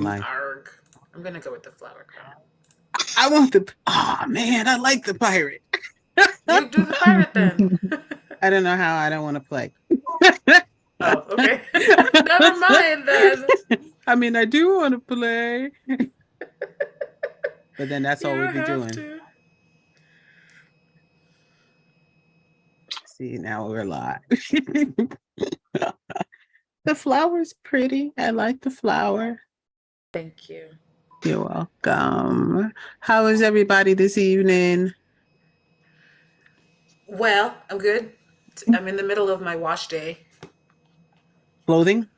Like, Arg. I'm gonna go with the flower crown. I want the. Oh man, I like the pirate. You do the pirate then. I don't know how. I don't want to play. Oh, okay. Never mind then. I mean, I do want to play, but then that's all You we'd be have doing. to. See, now we're live. The flower's pretty. I like the flower. Thank you. You're welcome. How is everybody this evening? Well, I'm good. I'm in the middle of my wash day. Clothing?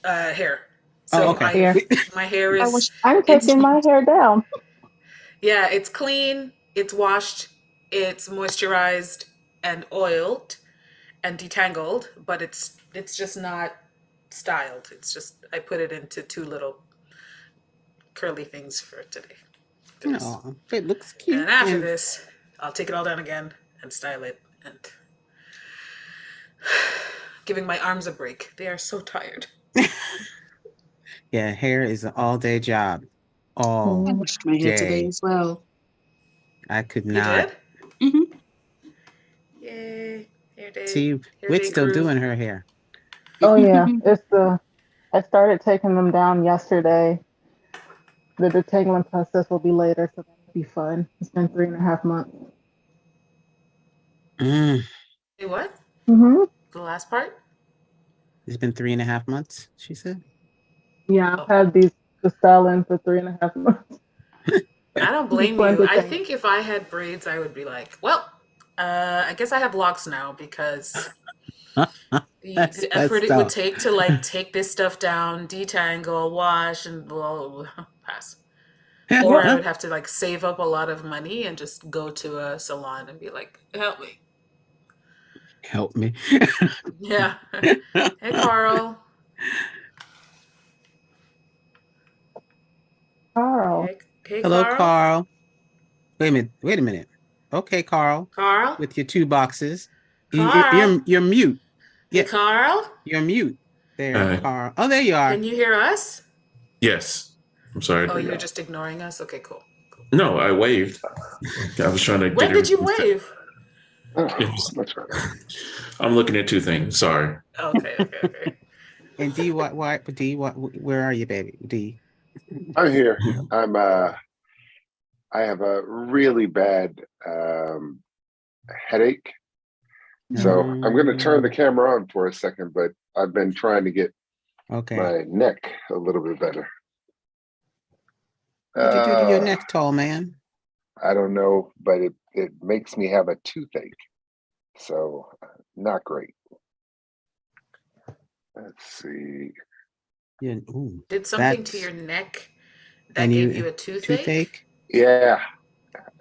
Hair. So okay. my hair is. I'm taking my hair down. Yeah, it's clean. It's washed. It's moisturized and oiled and detangled, but it's just not styled. It's just I put it into two little curly things for today. Oh, it looks cute. And after this, I'll take it all down again and style it and giving my arms a break. They are so tired. Yeah, hair is an all-day job. All I washed my hair today as well. I could not. You did? Mm-hmm. Yay. Hair day. See, Whit's still doing her hair. Oh yeah. I started taking them down yesterday. The detangling process will be later, so that'll be fun. It's been 3.5 months. Say what? Mm-hmm. The last part? It's been 3.5 months, she said. Yeah, I've had the styling for 3.5 months. I don't blame you. I think if I had braids, I would be like, well, I guess I have locks now because the effort it would take to like take this stuff down, detangle, wash, and pass. Or I would have to like save up a lot of money and just go to a salon and be like, help me. Help me. Yeah. Hey, Carl. Carl. Hey, hello, Carl. Wait a minute. Okay, Carl. Carl? With your 2 boxes. Carl? You're mute. Yeah. Hey, Carl? You're mute. There, Carl. Oh, there you are. Can you hear us? Yes. I'm sorry. Oh, you're just ignoring us? Okay, cool. No, I waved. I was trying to When did you wave? I'm looking at 2 things. Sorry. Okay. And Dee, where are you, baby? Dee. I'm here. I have a really bad headache. So I'm going to turn the camera on for a second, but I've been trying to get my neck a little bit better. What did you do to your neck, tall man? I don't know, but it makes me have a toothache. So not great. Let's see. Yeah, did something to your neck that gave you a toothache? Yeah.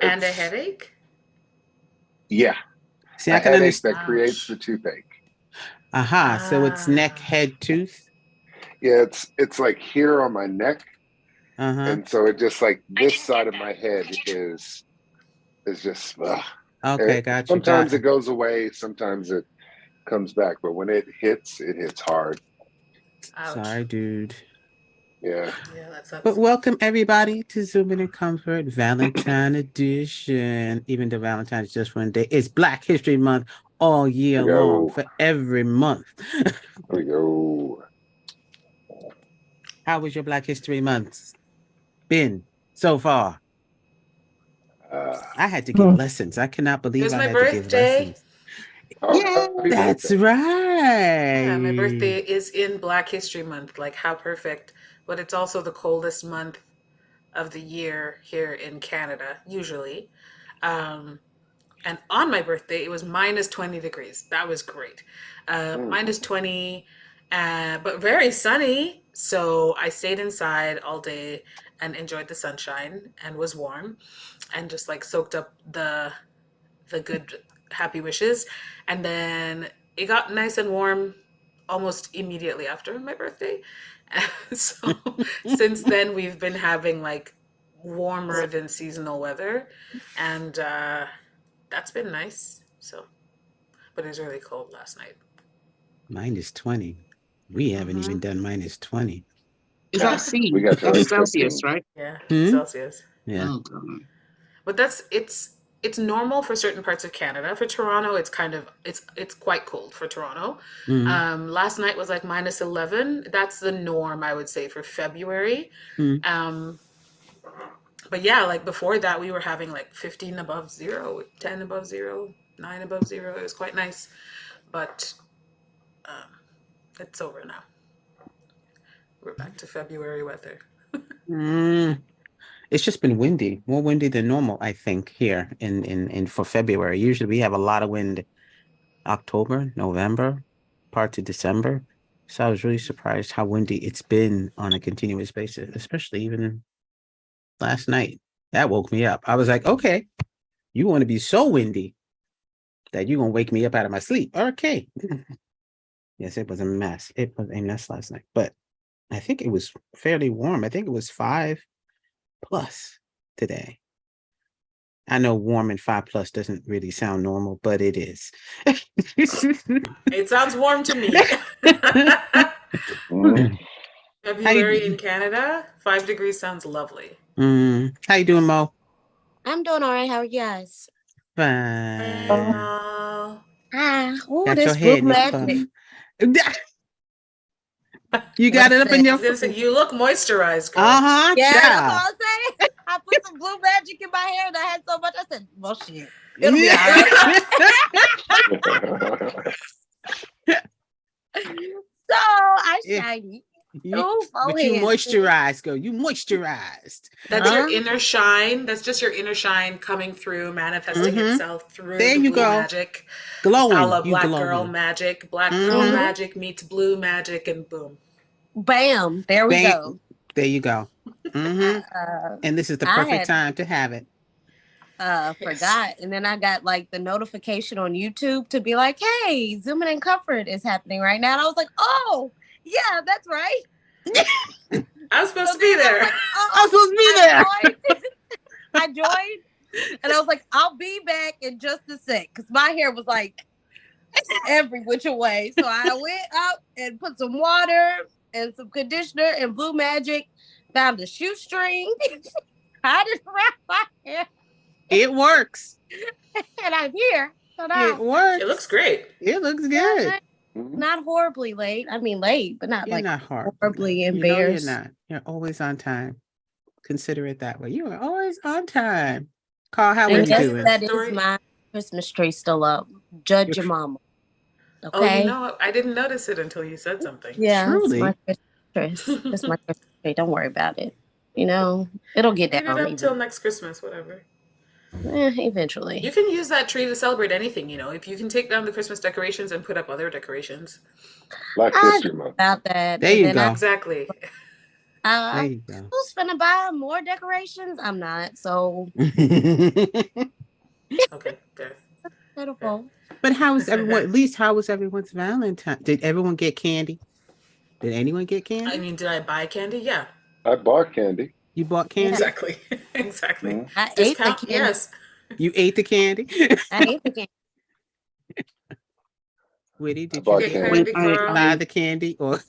And a headache? Yeah. See, I can understand. That creates the toothache. So it's neck, head, tooth? Yeah, it's like here on my neck. And so it just like this side of my head is just okay, gotcha. Sometimes it goes away, sometimes it comes back, but when it hits hard. Ouch. Sorry, dude. Yeah, that sucks. But welcome everybody to Zooming in Comfort Valentine edition. Even though Valentine is just one day, it's Black History Month all year long for every month. There we go. How was your Black History Month been so far? I had to give lessons. I cannot believe I had to give lessons. Yeah, that's right. Yeah, my birthday is in Black History Month. Like, how perfect. But it's also the coldest month of the year here in Canada, usually. And on my birthday, it was minus 20 degrees. That was great. Minus 20, but very sunny. So I stayed inside all day and enjoyed the sunshine and was warm and just like soaked up the good happy wishes. And then it got nice and warm almost immediately after my birthday. So since then we've been having like warmer than seasonal weather, and that's been nice. So, but it was really cold last night. Minus 20. We haven't even done minus 20. Is that C? We got to That's like Celsius, 15. right? Yeah, Hmm? Celsius. Yeah. Oh, God. But it's normal for certain parts of Canada. For Toronto, it's kind of it's quite cold for Toronto. Mm-hmm. Last night was like -11. That's the norm, I would say, for February. Mm-hmm. But yeah, like before that, we were having like 15 above zero, 10 above zero, 9 above zero. It was quite nice, but it's over now. We're back to February weather. It's just been windy, more windy than normal, I think, here in for February. Usually we have a lot of wind October, November, parts of December. So I was really surprised how windy it's been on a continuous basis, especially even last night. That woke me up. I was like, okay, you want to be so windy that you're going to wake me up out of my sleep. Okay. Yes, it was a mess. It was a mess last night, but I think it was fairly warm. I think it was 5+ today. I know warm and 5+ doesn't really sound normal, but it is. It sounds warm to me. February in Canada, 5 degrees sounds lovely. How you doing, Mo? I'm doing all right. How are you guys? Fine. Oh, Got this your head blue in magic. puff. You got it up in I your. was gonna say, you look moisturized, girl. Yeah, that's child. all I'm saying. I put some blue magic in my hair and I had so much. I said, well, shit. It'll be all right. So I shiny. But you moisturized, girl. You moisturized. That's your inner shine. That's just your inner shine coming through, manifesting itself through the blue magic. Glowing. A la black girl magic. Black girl magic meets blue magic, and boom. Bam. There we go. There you go. And this is the perfect time to have it. Forgot. And then I got like the notification on YouTube to be like, hey, Zooming in Comfort is happening right now. And I was like, oh, yeah, that's right. I was supposed to be there. Like, I was supposed to be there. I joined and I was like, I'll be back in just a sec. Because my hair was like every which way. So I went up and put some water and some conditioner and blue magic, found a shoestring, tied it around my hair. It works. And I'm here. So now it works. It looks great. It looks good. Not horribly late. I mean, late, but not you're like not horribly embarrassed. You're not. You're always on time. Consider it that way. You are always on time. Carl, how are you doing? That is my Christmas tree still up. Judge your mama. Okay. Oh, you know, I didn't notice it until you said something. Yeah, truly. It's my Christmas. It's my Christmas tree. Don't worry about it. You know, it'll get down. Leave it up till next Christmas, whatever. Eventually. You can use that tree to celebrate anything, you know. If you can take down the Christmas decorations and put up other decorations. Black History Month. About that. There you go. Exactly. There you go. Who's gonna buy more decorations? I'm not. So. Okay, fair. Beautiful. But how was everyone? At least how was everyone's Valentine? Did everyone get candy? Did anyone get candy? I mean, did I buy candy? Yeah. I bought candy. You bought candy? Exactly. Exactly. I ate the candy. Yes. You ate the candy? I ate the candy. Whitty, did you get buy the candy or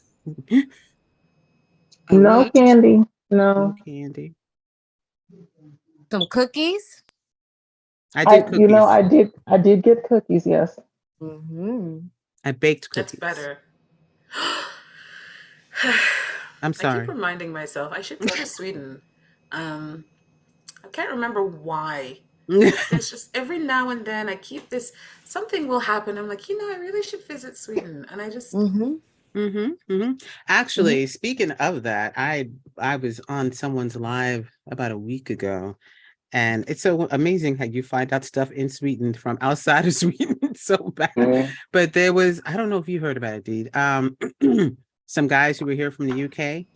no candy? No candy. Some cookies. I did cookies. You know, I did get cookies. Yes. I baked cookies. That's better. I'm sorry. I keep reminding myself I should go to Sweden. I can't remember why. It's just every now and then I keep this. Something will happen. I'm like, you know, I really should visit Sweden, and I just. Actually, speaking of that, I was on someone's live about a week ago, and it's so amazing how you find out stuff in Sweden from outside of Sweden. It's so bad. But there was, I don't know if you heard about it, Dee. Some guys who were here from the UK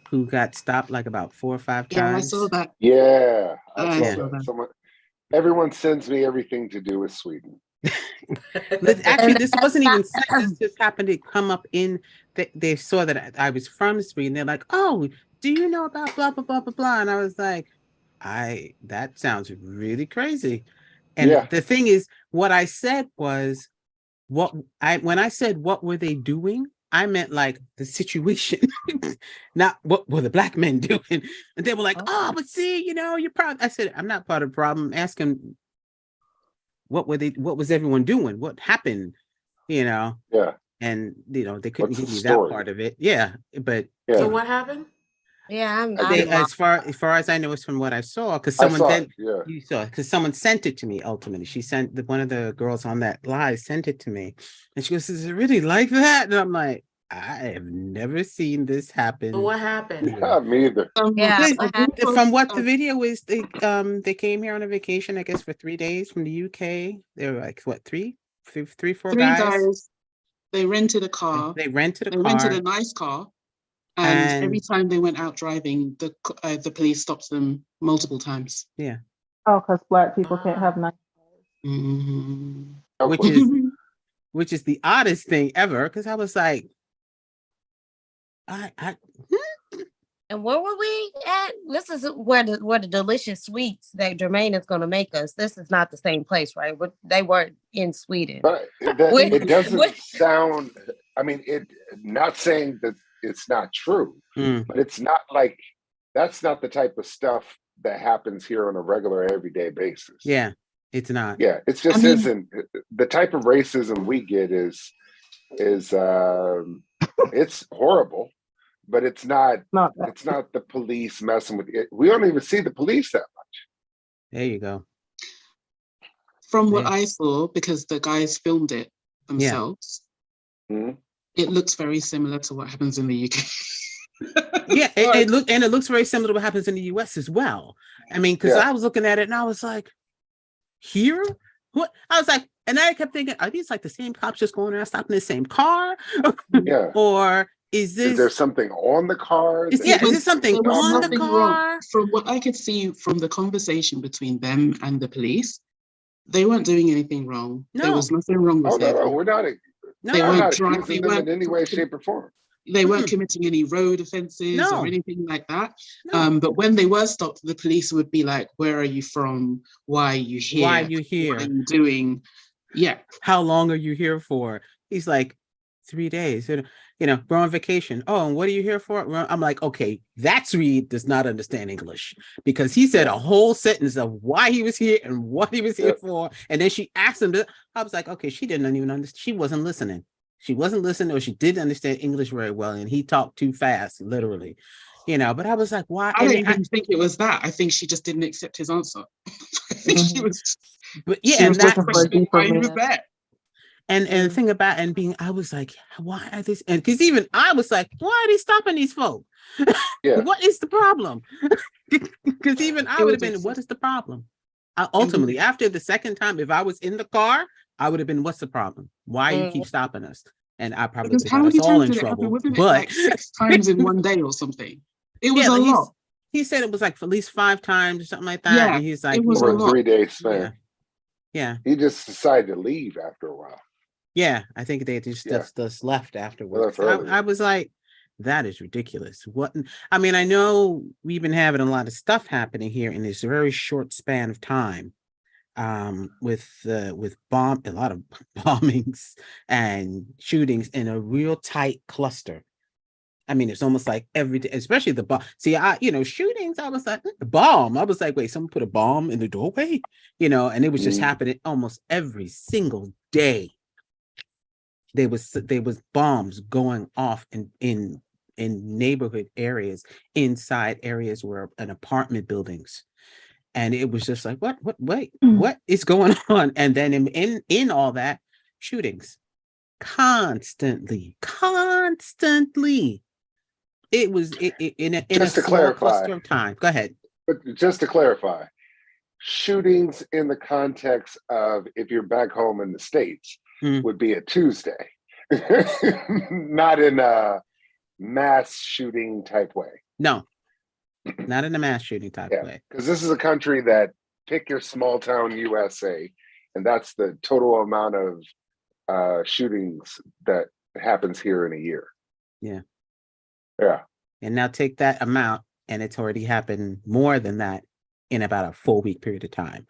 who got stopped like about 4 or 5 times. Yeah, I saw that. Yeah, I saw that. Everyone sends me everything to do with Sweden. Actually, this wasn't even said. This just happened to come up in. They saw that I was from Sweden. They're like, "Oh, do you know about blah blah blah blah blah?" And I was like, that sounds really crazy." And the thing is, what I said was, when I said what were they doing, I meant like the situation, not what were the black men doing. And they were like, oh, but see, you're proud. I said, I'm not part of the problem. Ask them, what was everyone doing? What happened? Yeah. And they couldn't What's give the me story? that part of it. Yeah, but Yeah. So what happened? Yeah, as far as I know, it's from what I saw, because I someone saw then it, yeah. you saw it, because someone sent it to me. Ultimately, she sent one of the girls on that live sent it to me, and she goes, "Is it really like that?" And I'm like, I have never seen this happen. But what happened? Yeah, me either. Yeah, From what the video is, they came here on a vacation, I guess, for 3 days from the UK. They were like, what, three, four guys? They rented a car. They rented They rented a nice car. And every time they went out driving, the police stopped them multiple times. Yeah. Oh, because Black people can't have nice cars. Mm-hmm. Which is the oddest thing ever, because I was like, And where were we at? This is where the delicious sweets that Jermaine is going to make us. This is not the same place, right? They were in Sweden. But it doesn't sound. I mean, not saying that it's not true, but it's not like that's not the type of stuff that happens here on a regular, everyday basis. Yeah, it's not. Yeah, it's just isn't the type of racism we get is it's horrible. But it's not the police messing with it. We don't even see the police that much. There you go. From what I saw, because the guys filmed it themselves, it looks very similar to what happens in the UK. Yeah, it looks very similar to what happens in the US as well. I mean, because I was looking at it and I was like, here? What? I was like, and I kept thinking, are these like the same cops just going around stopping the same car? Yeah. Or is there something on the car? Is there something on the car? Wrong. From what I could see from the conversation between them and the police, they weren't doing anything wrong. No. There was nothing wrong with it. No, we're not. They weren't accusing them in any way, shape, or form. They weren't committing any road offenses or anything like that. No. But when they were stopped, the police would be like, "Where are you from? Why are you here? Why are you here? What are you doing? Yeah. How long are you here for?" He's like, 3 days. We're on vacation. Oh, and what are you here for? I'm like, okay, that Swede does not understand English, because he said a whole sentence of why he was here and what he was here for. And then she asked him I was like, okay, she didn't even understand. She wasn't listening. She wasn't listening, or she didn't understand English very well. And he talked too fast, literally, but I was like, why? I don't even think it was that. I think she just didn't accept his answer. I think she was, but yeah, and that And the thing about I was like, why are this? And because even I was like, why are they stopping these folks? Yeah. What is the problem? Because even I would have been, what is the problem? Ultimately, after the second time, if I was in the car, I would have been, what's the problem? Why you keep stopping us? And I probably would have got us all in trouble. Wasn't it like 6 times in one day or something? It was a lot. He said it was like at least 5 times or something like that. Yeah, and he's like, it was over a 3-day span. Yeah. He just decided to leave after a while. Yeah, I think they just left afterwards. I was like, that is ridiculous. What? I mean, I know we've been having a lot of stuff happening here in this very short span of time, with a lot of bombings and shootings in a real tight cluster. I mean, it's almost like every day, especially the bomb. See, shootings, I was like, the bomb. I was like, wait, someone put a bomb in the doorway? And it was just happening almost every single day. There was bombs going off in neighborhood areas, inside areas where an apartment buildings. And it was just like, what is going on? And then in all that, shootings constantly. It was in a small cluster of time. Go ahead. But just to clarify, shootings in the context of if you're back home in the States would be a Tuesday, not in a mass shooting type way. No, not in a mass shooting type way. Because this is a country that pick your small town USA, and that's the total amount of shootings that happens here in a year. Yeah. Yeah. And now take that amount, and it's already happened more than that in about a 4-week period of time.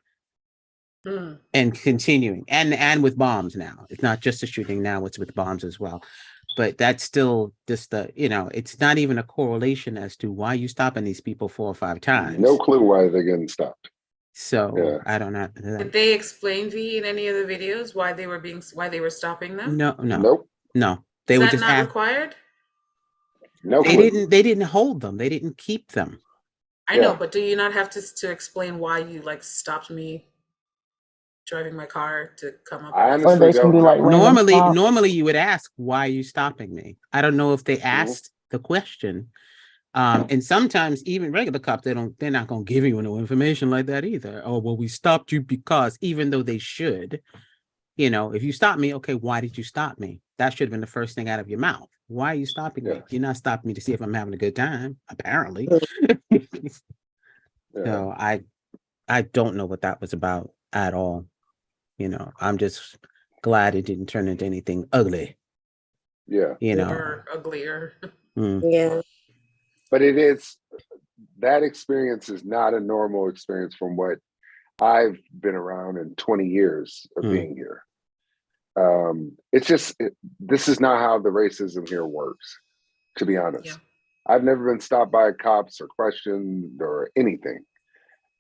And continuing, and with bombs now. It's not just a shooting now, it's with bombs as well. but that's still just it's not even a correlation as to why you stopping these people 4 or 5 times. No clue why they're getting stopped. So I don't know. Did they explain V in any of the videos why they were stopping them? No. Nope. They Is were that just not required? No they clue. didn't hold them. They didn't keep them. I know, but do you not have to explain why you stopped me driving my car to come up? I Or they can be like random stops. Normally you would ask, why are you stopping me? I don't know if they asked the question. And sometimes even regular cops, they're not gonna give you no information like that either. Oh, well, we stopped you because, even though they should, if you stop me, okay, why did you stop me? That should have been the first thing out of your mouth. Why are you stopping me? You're not stopping me to see if I'm having a good time, apparently. So I don't know what that was about at all. I'm just glad it didn't turn into anything ugly. Yeah. Or uglier. Yeah. But that experience is not a normal experience from what I've been around in 20 years of being here. It's just, this is not how the racism here works, to be honest. Yeah. I've never been stopped by cops or questioned or anything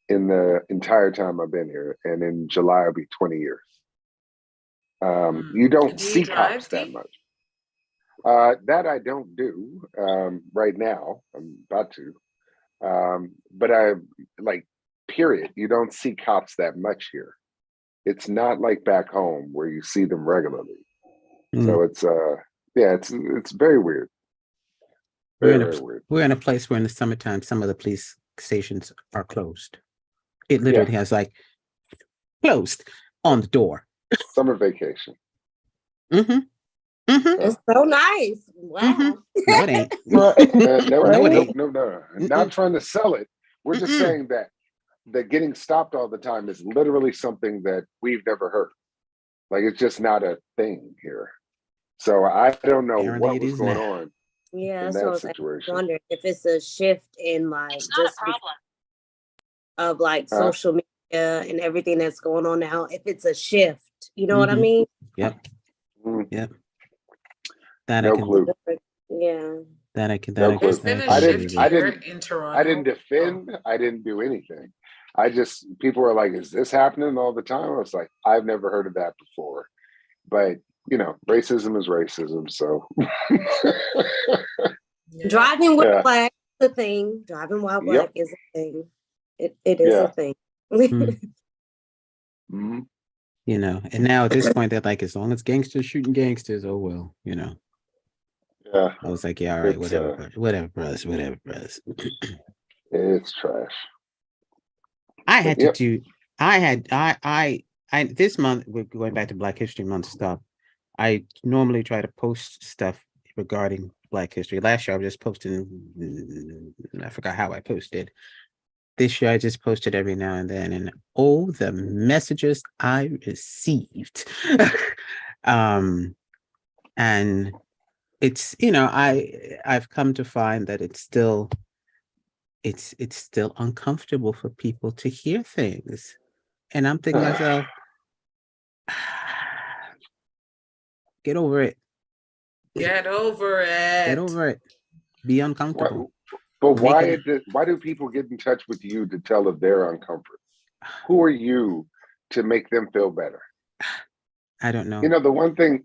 in the entire time I've been here. And in July, it'll be 20 years. You don't see cops that much. That I don't do right now. I'm about to. But period. You don't see cops that much here. It's not like back home where you see them regularly. So it's it's very weird. Very weird. We're in a place where in the summertime, some of the police stations are closed. It literally has closed on the door. Summer vacation. It's so nice. Wow. No, it ain't. No, it ain't. No. Not trying to sell it. We're just saying that getting stopped all the time is literally something that we've never heard. Like, it's just not a thing here. So I don't know Apparently what was going on. Yeah, in so that situation. I wonder if it's a shift in of social media and everything that's going on now. If it's a shift, you know what I mean? Yep. That No clue. Yeah. There's been a shift here in Toronto. I didn't defend. I didn't do anything. People were like, is this happening all the time? I was like, I've never heard of that before. But, racism is racism. So driving with black is a thing. Driving while black is a thing. It is a thing. And now at this point, they're like, as long as gangsters shooting gangsters, oh well, Yeah. I was like, yeah, all right, whatever, brothers. It's trash. I had to do. I this month, we're going back to Black History Month stuff. I normally try to post stuff regarding Black history. Last year I was just posting, I forgot how I posted. This year I just posted every now and then, and the messages I received. And it's, I've come to find that it's still uncomfortable for people to hear things. And I'm thinking to myself, get over it. Get over it. Be uncomfortable. But why do people get in touch with you to tell of their uncomfort? Who are you to make them feel better? I don't know. The one thing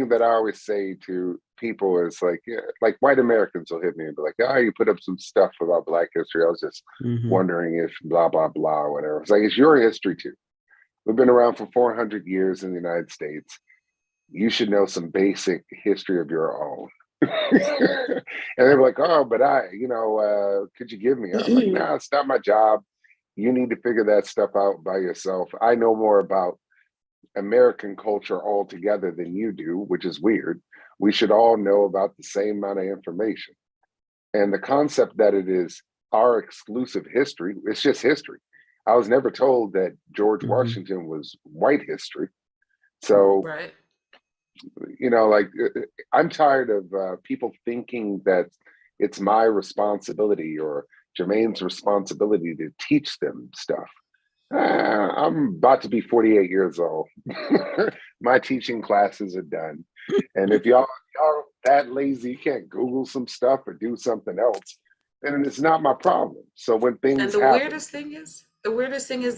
that I always say to people is like white Americans will hit me and be like, you put up some stuff about Black history. I was just wondering if blah, blah, blah, or whatever. It's like, it's your history too. We've been around for 400 years in the United States. You should know some basic history of your own. And they're like, but could you give me? I'm like, nah, it's not my job. You need to figure that stuff out by yourself. I know more about American culture altogether than you do, which is weird. We should all know about the same amount of information. And the concept that it is our exclusive history, it's just history. I was never told that George Washington was white history. So, right. I'm tired of people thinking that it's my responsibility or Jermaine's responsibility to teach them stuff. I'm about to be 48 years old. My teaching classes are done. And if y'all that lazy, you can't Google some stuff or do something else, then it's not my problem. So when things And the happen, weirdest thing is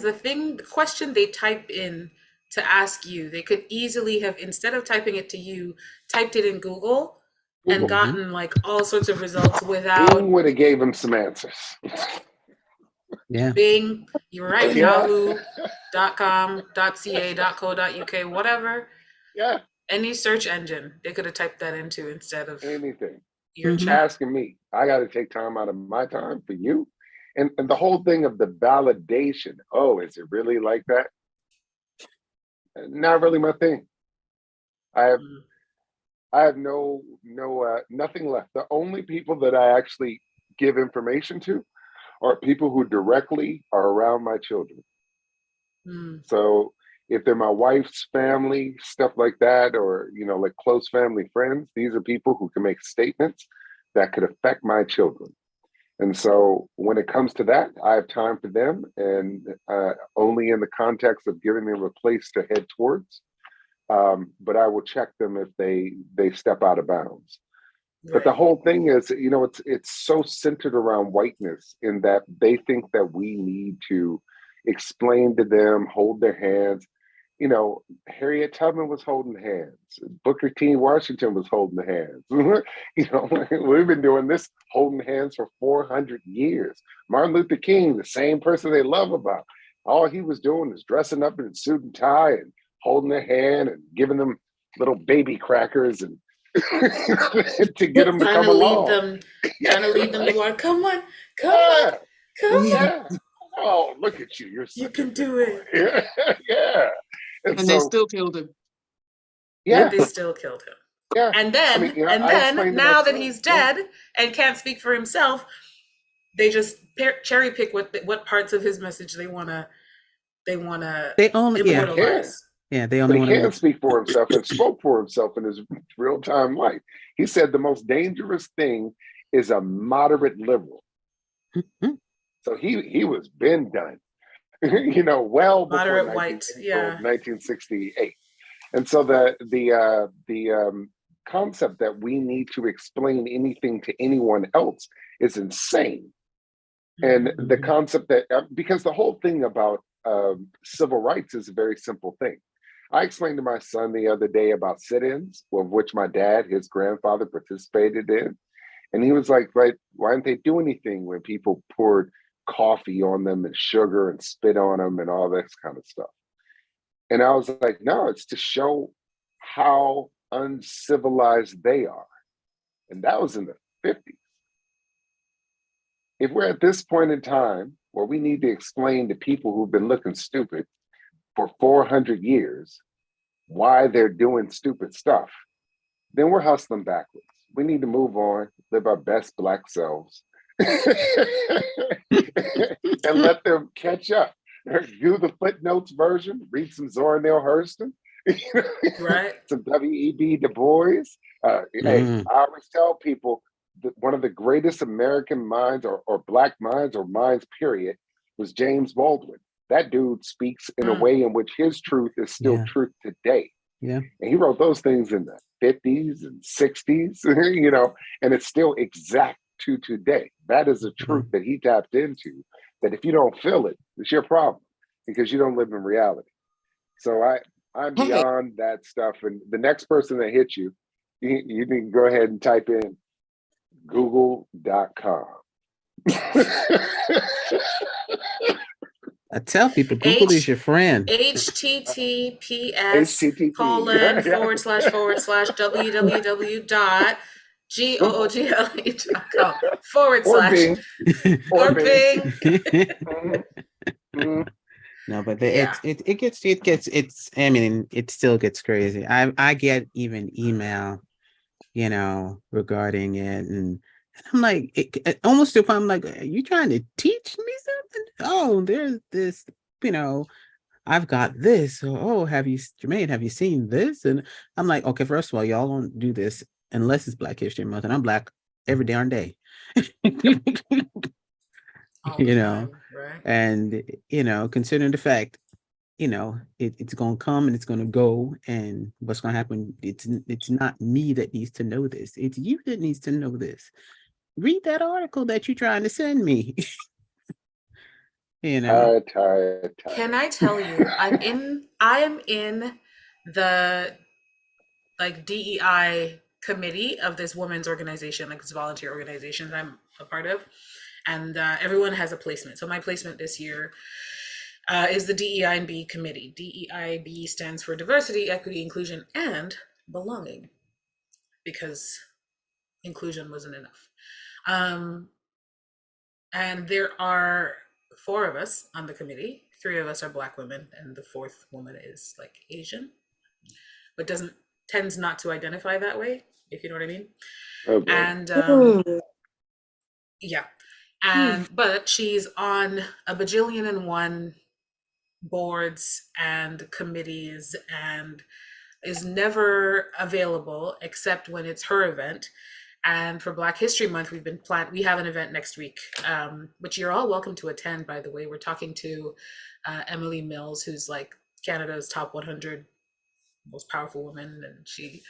the question they type in to ask you, they could easily have, instead of typing it to you, typed it in Google and gotten like all sorts of results without Bing would have gave him some answers. Yeah. Bing, you're right, Yeah. yahoo.com.ca.co.uk, whatever. Yeah. Any search engine, they could have typed that into instead of Anything. your Mhm. chat. Asking me, I got to take time out of my time for you. And the whole thing of the validation. Oh, is it really like that? Not really my thing. I have nothing left. The only people that I actually give information to are people who directly are around my children. So if they're my wife's family, stuff like that, or like close family friends, these are people who can make statements that could affect my children. And so when it comes to that, I have time for them, and only in the context of giving them a place to head towards. But I will check them if they step out of bounds. Right. But the whole thing is, it's so centered around whiteness, in that they think that we need to explain to them, hold their hands. Harriet Tubman was holding hands. Booker T. Washington was holding hands. We've been doing this holding hands for 400 years. Martin Luther King, the same person they love about. All he was doing is dressing up in a suit and tie and holding their hand and giving them little baby crackers and to get them to come along. Trying to lead them to war. Come on. Come on. Oh, look at you. You can do it. Yeah. And they still killed him. Yeah. And they still killed him. Yeah. And then, now that he's dead and can't speak for himself, they just cherry pick what parts of his message they wanna immortalize. Yeah, they only want to. He can speak for himself and spoke for himself in his real-time life. He said the most dangerous thing is a moderate liberal. So he was been done, well before moderate white, 1968. And so the concept that we need to explain anything to anyone else is insane. And the concept that, because the whole thing about civil rights is a very simple thing. I explained to my son the other day about sit-ins, of which my dad, his grandfather, participated in. And he was like, right, why didn't they do anything when people poured coffee on them and sugar and spit on them and all this kind of stuff? And I was like, no, it's to show how uncivilized they are. And that was in the 50s. If we're at this point in time where we need to explain to people who've been looking stupid for 400 years why they're doing stupid stuff, then we're hustling backwards. We need to move on, live our best Black selves, and let them catch up. Do the footnotes version, read some Zora Neale Hurston, right? Some W.E.B. Du Bois. Hey, I always tell people that one of the greatest American minds or Black minds or minds, period, was James Baldwin. That dude speaks in a way in which his truth is still truth today. Yeah. And he wrote those things in the 50s and 60s, and it's still exact to today. That is a truth that he tapped into, that if you don't feel it, it's your problem because you don't live in reality. So I'm beyond that stuff. And the next person that hits you, you can go ahead and type in google.com. I tell people, Google is your friend. https://www.google.com/. Or Bing. No, but it still gets crazy. I get even email, regarding it, and I'm like, it almost to the point I'm like, are you trying to teach me something? Oh, there's this, I've got this. Oh, Jermaine, have you seen this? And I'm like, okay, first of all, y'all don't do this unless it's Black History Month, and I'm Black every darn day. Time, right? And considering the fact, it's going to come and it's going to go, and what's going to happen, it's not me that needs to know this. It's you that needs to know this. Read that article that you're trying to send me. Can I tell you, I am in the like DEI committee of this women's organization, like this volunteer organization that I'm a part of, and everyone has a placement. So my placement this year is the DEI&B committee. DEI&B stands for diversity, equity, inclusion, and belonging, because inclusion wasn't enough. And there are 4 of us on the committee. 3 of us are Black women, and the 4th woman is like Asian, but tends not to identify that way, if you know what I mean. Okay. And yeah, but she's on a bajillion and one boards and committees, and is never available except when it's her event. And for Black History Month, we have an event next week, which you're all welcome to attend, by the way. We're talking to Emily Mills, who's like Canada's top 100 most powerful women, and she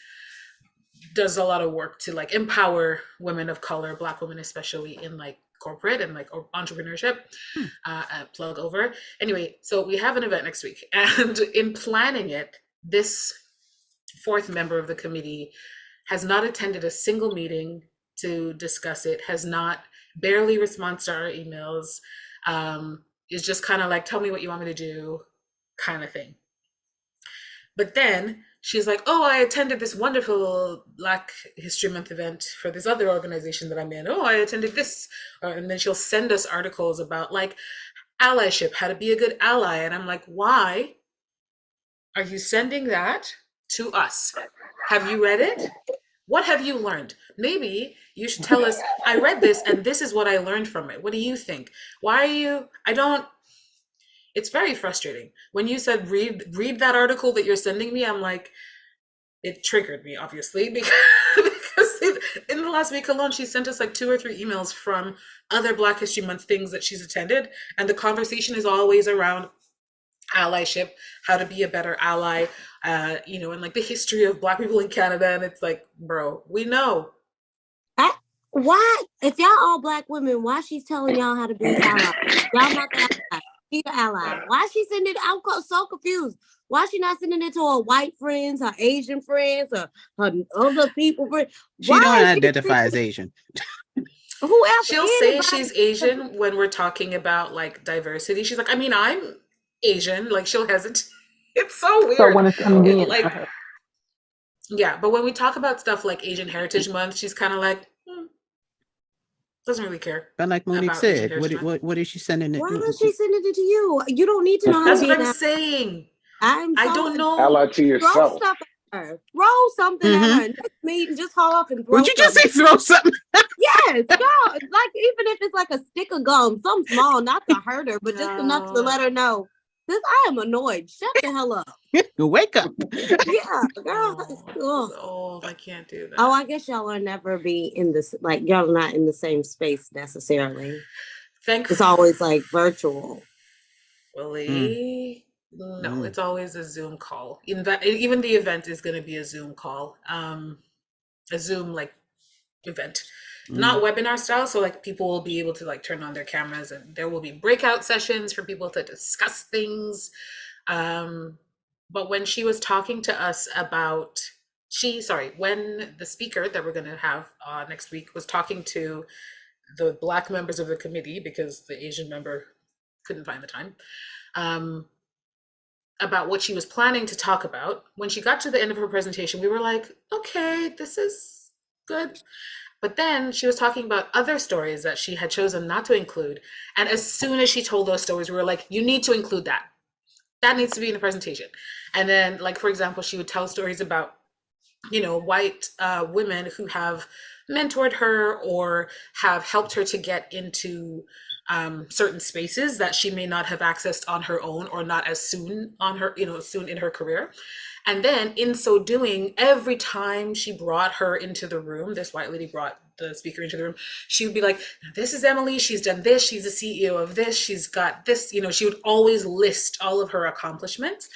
does a lot of work to like empower women of color, Black women especially, in like corporate and like entrepreneurship. Plug over. Anyway, so we have an event next week, and in planning it, this 4th member of the committee has not attended a single meeting to discuss it, barely responds to our emails, is just kind of like, tell me what you want me to do kind of thing. But then she's like, oh, I attended this wonderful Black History Month event for this other organization that I'm in. Oh, I attended this. And then she'll send us articles about like allyship, how to be a good ally. And I'm like, why are you sending that to us? Have you read it? What have you learned? Maybe you should tell us, I read this and this is what I learned from it. What do you think? Why are you, it's very frustrating. When you said read that article that you're sending me, I'm like, it triggered me, obviously, because in the last week alone, she sent us like 2 or 3 emails from other Black History Month things that she's attended. And the conversation is always around allyship, how to be a better ally, and like the history of Black people in Canada. And it's like, bro, we know. Why, if y'all all Black women, why she's telling y'all how to be allies? Y'all not the ally. She's the ally. Why she sending it? I'm so confused. Why she not sending it to her white friends, her Asian friends, or her other people friends? She don't identify as Asian. Who else? She'll say she's Asian when we're talking about like diversity. She's like, I mean, I'm Asian. Like she'll hesitate. It's so weird. So when it's convenient for her. Yeah, but when we talk about stuff like Asian Heritage Month, she's kind of like, doesn't really care. But like Monique said, what is she sending it? Why is she sending it to you? You don't need to know how That's to what be I'm saying. I don't know. Ally to yourself. Throw stuff at her. Throw something at her. Next meeting, just haul off and throw. Would you just say throw something? Yes, go. Like even if it's like a stick of gum, something small, not to hurt her, but just enough to let her know. I am annoyed. Shut the hell up. Wake up. Yeah, girl. Oh, I can't do that. Oh, I guess y'all will never be in this, like y'all are not in the same space necessarily. It's always like virtual. Willie. No, it's always a Zoom call. Even the event is going to be a Zoom call, a Zoom like event, not webinar style. So like people will be able to like turn on their cameras, and there will be breakout sessions for people to discuss things. But when she was talking to us about, when the speaker that we're going to have next week was talking to the Black members of the committee, because the Asian member couldn't find the time, about what she was planning to talk about. When she got to the end of her presentation, we were like, okay, this is good. But then she was talking about other stories that she had chosen not to include. And as soon as she told those stories, we were like, you need to include that. That needs to be in the presentation. And then, like, for example, she would tell stories about, white women who have mentored her or have helped her to get into certain spaces that she may not have accessed on her own or not as soon on her, soon in her career. And then in so doing, every time she brought her into the room, this white lady brought the speaker into the room, she would be like, this is Emily, she's done this, she's the CEO of this, she's got this, she would always list all of her accomplishments,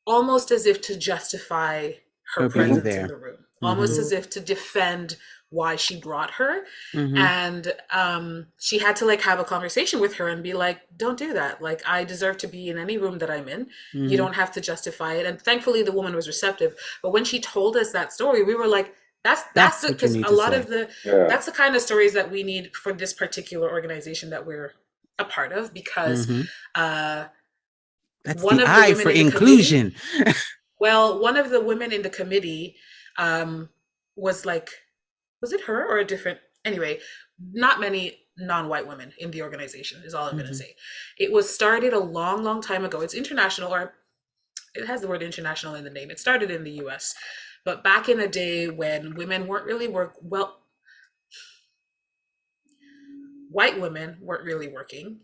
almost as if to justify her presence in the room, almost as if to defend why she brought her. And she had to like have a conversation with her and be like, don't do that. Like, I deserve to be in any room that I'm in. You don't have to justify it. And thankfully the woman was receptive. But when she told us that story, we were like, that's because a lot of the that's the kind of stories that we need for this particular organization that we're a part of, because that's one the of the I for inclusion. Well, one of the women in the committee was like, was it her or a different? Anyway, not many non-white women in the organization is all I'm going to say. It was started a long, long time ago. It's international, or it has the word international in the name. It started in the US, but back in a day when women weren't really white women weren't really working.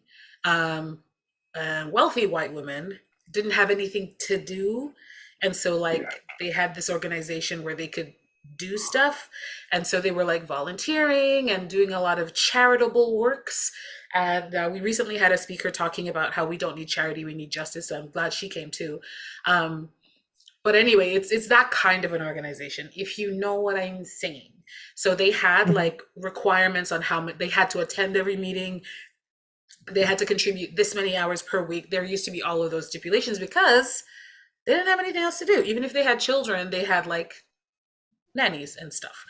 Wealthy white women didn't have anything to do. And so like they had this organization where they could do stuff. And so they were like volunteering and doing a lot of charitable works. And we recently had a speaker talking about how we don't need charity, we need justice. So I'm glad she came too. But anyway, it's that kind of an organization, if you know what I'm saying. So they had like requirements on how much they had to attend every meeting. They had to contribute this many hours per week. There used to be all of those stipulations because they didn't have anything else to do. Even if they had children, they had like nannies and stuff.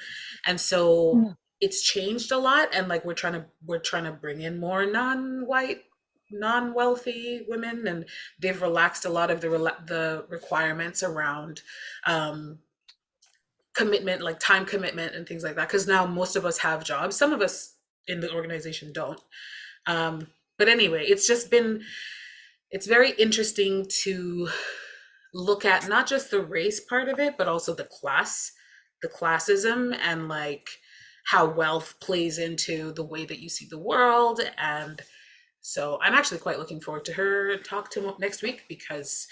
And so it's changed a lot. And like we're trying to bring in more non-white, non-wealthy women, and they've relaxed a lot of the requirements around commitment, like time commitment and things like that. Because now most of us have jobs. Some of us in the organization don't. But anyway, it's very interesting to look at not just the race part of it, but also the classism, and like how wealth plays into the way that you see the world. And so I'm actually quite looking forward to her talk to next week, because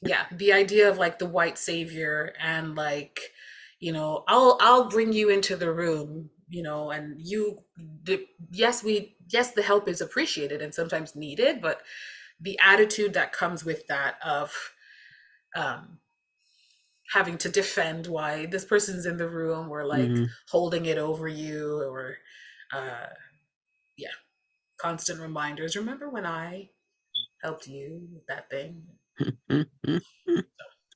the idea of like the white savior and like, I'll bring you into the room, and yes, the help is appreciated and sometimes needed, but the attitude that comes with that of having to defend why this person's in the room, or like holding it over you, or constant reminders. Remember when I helped you with that thing?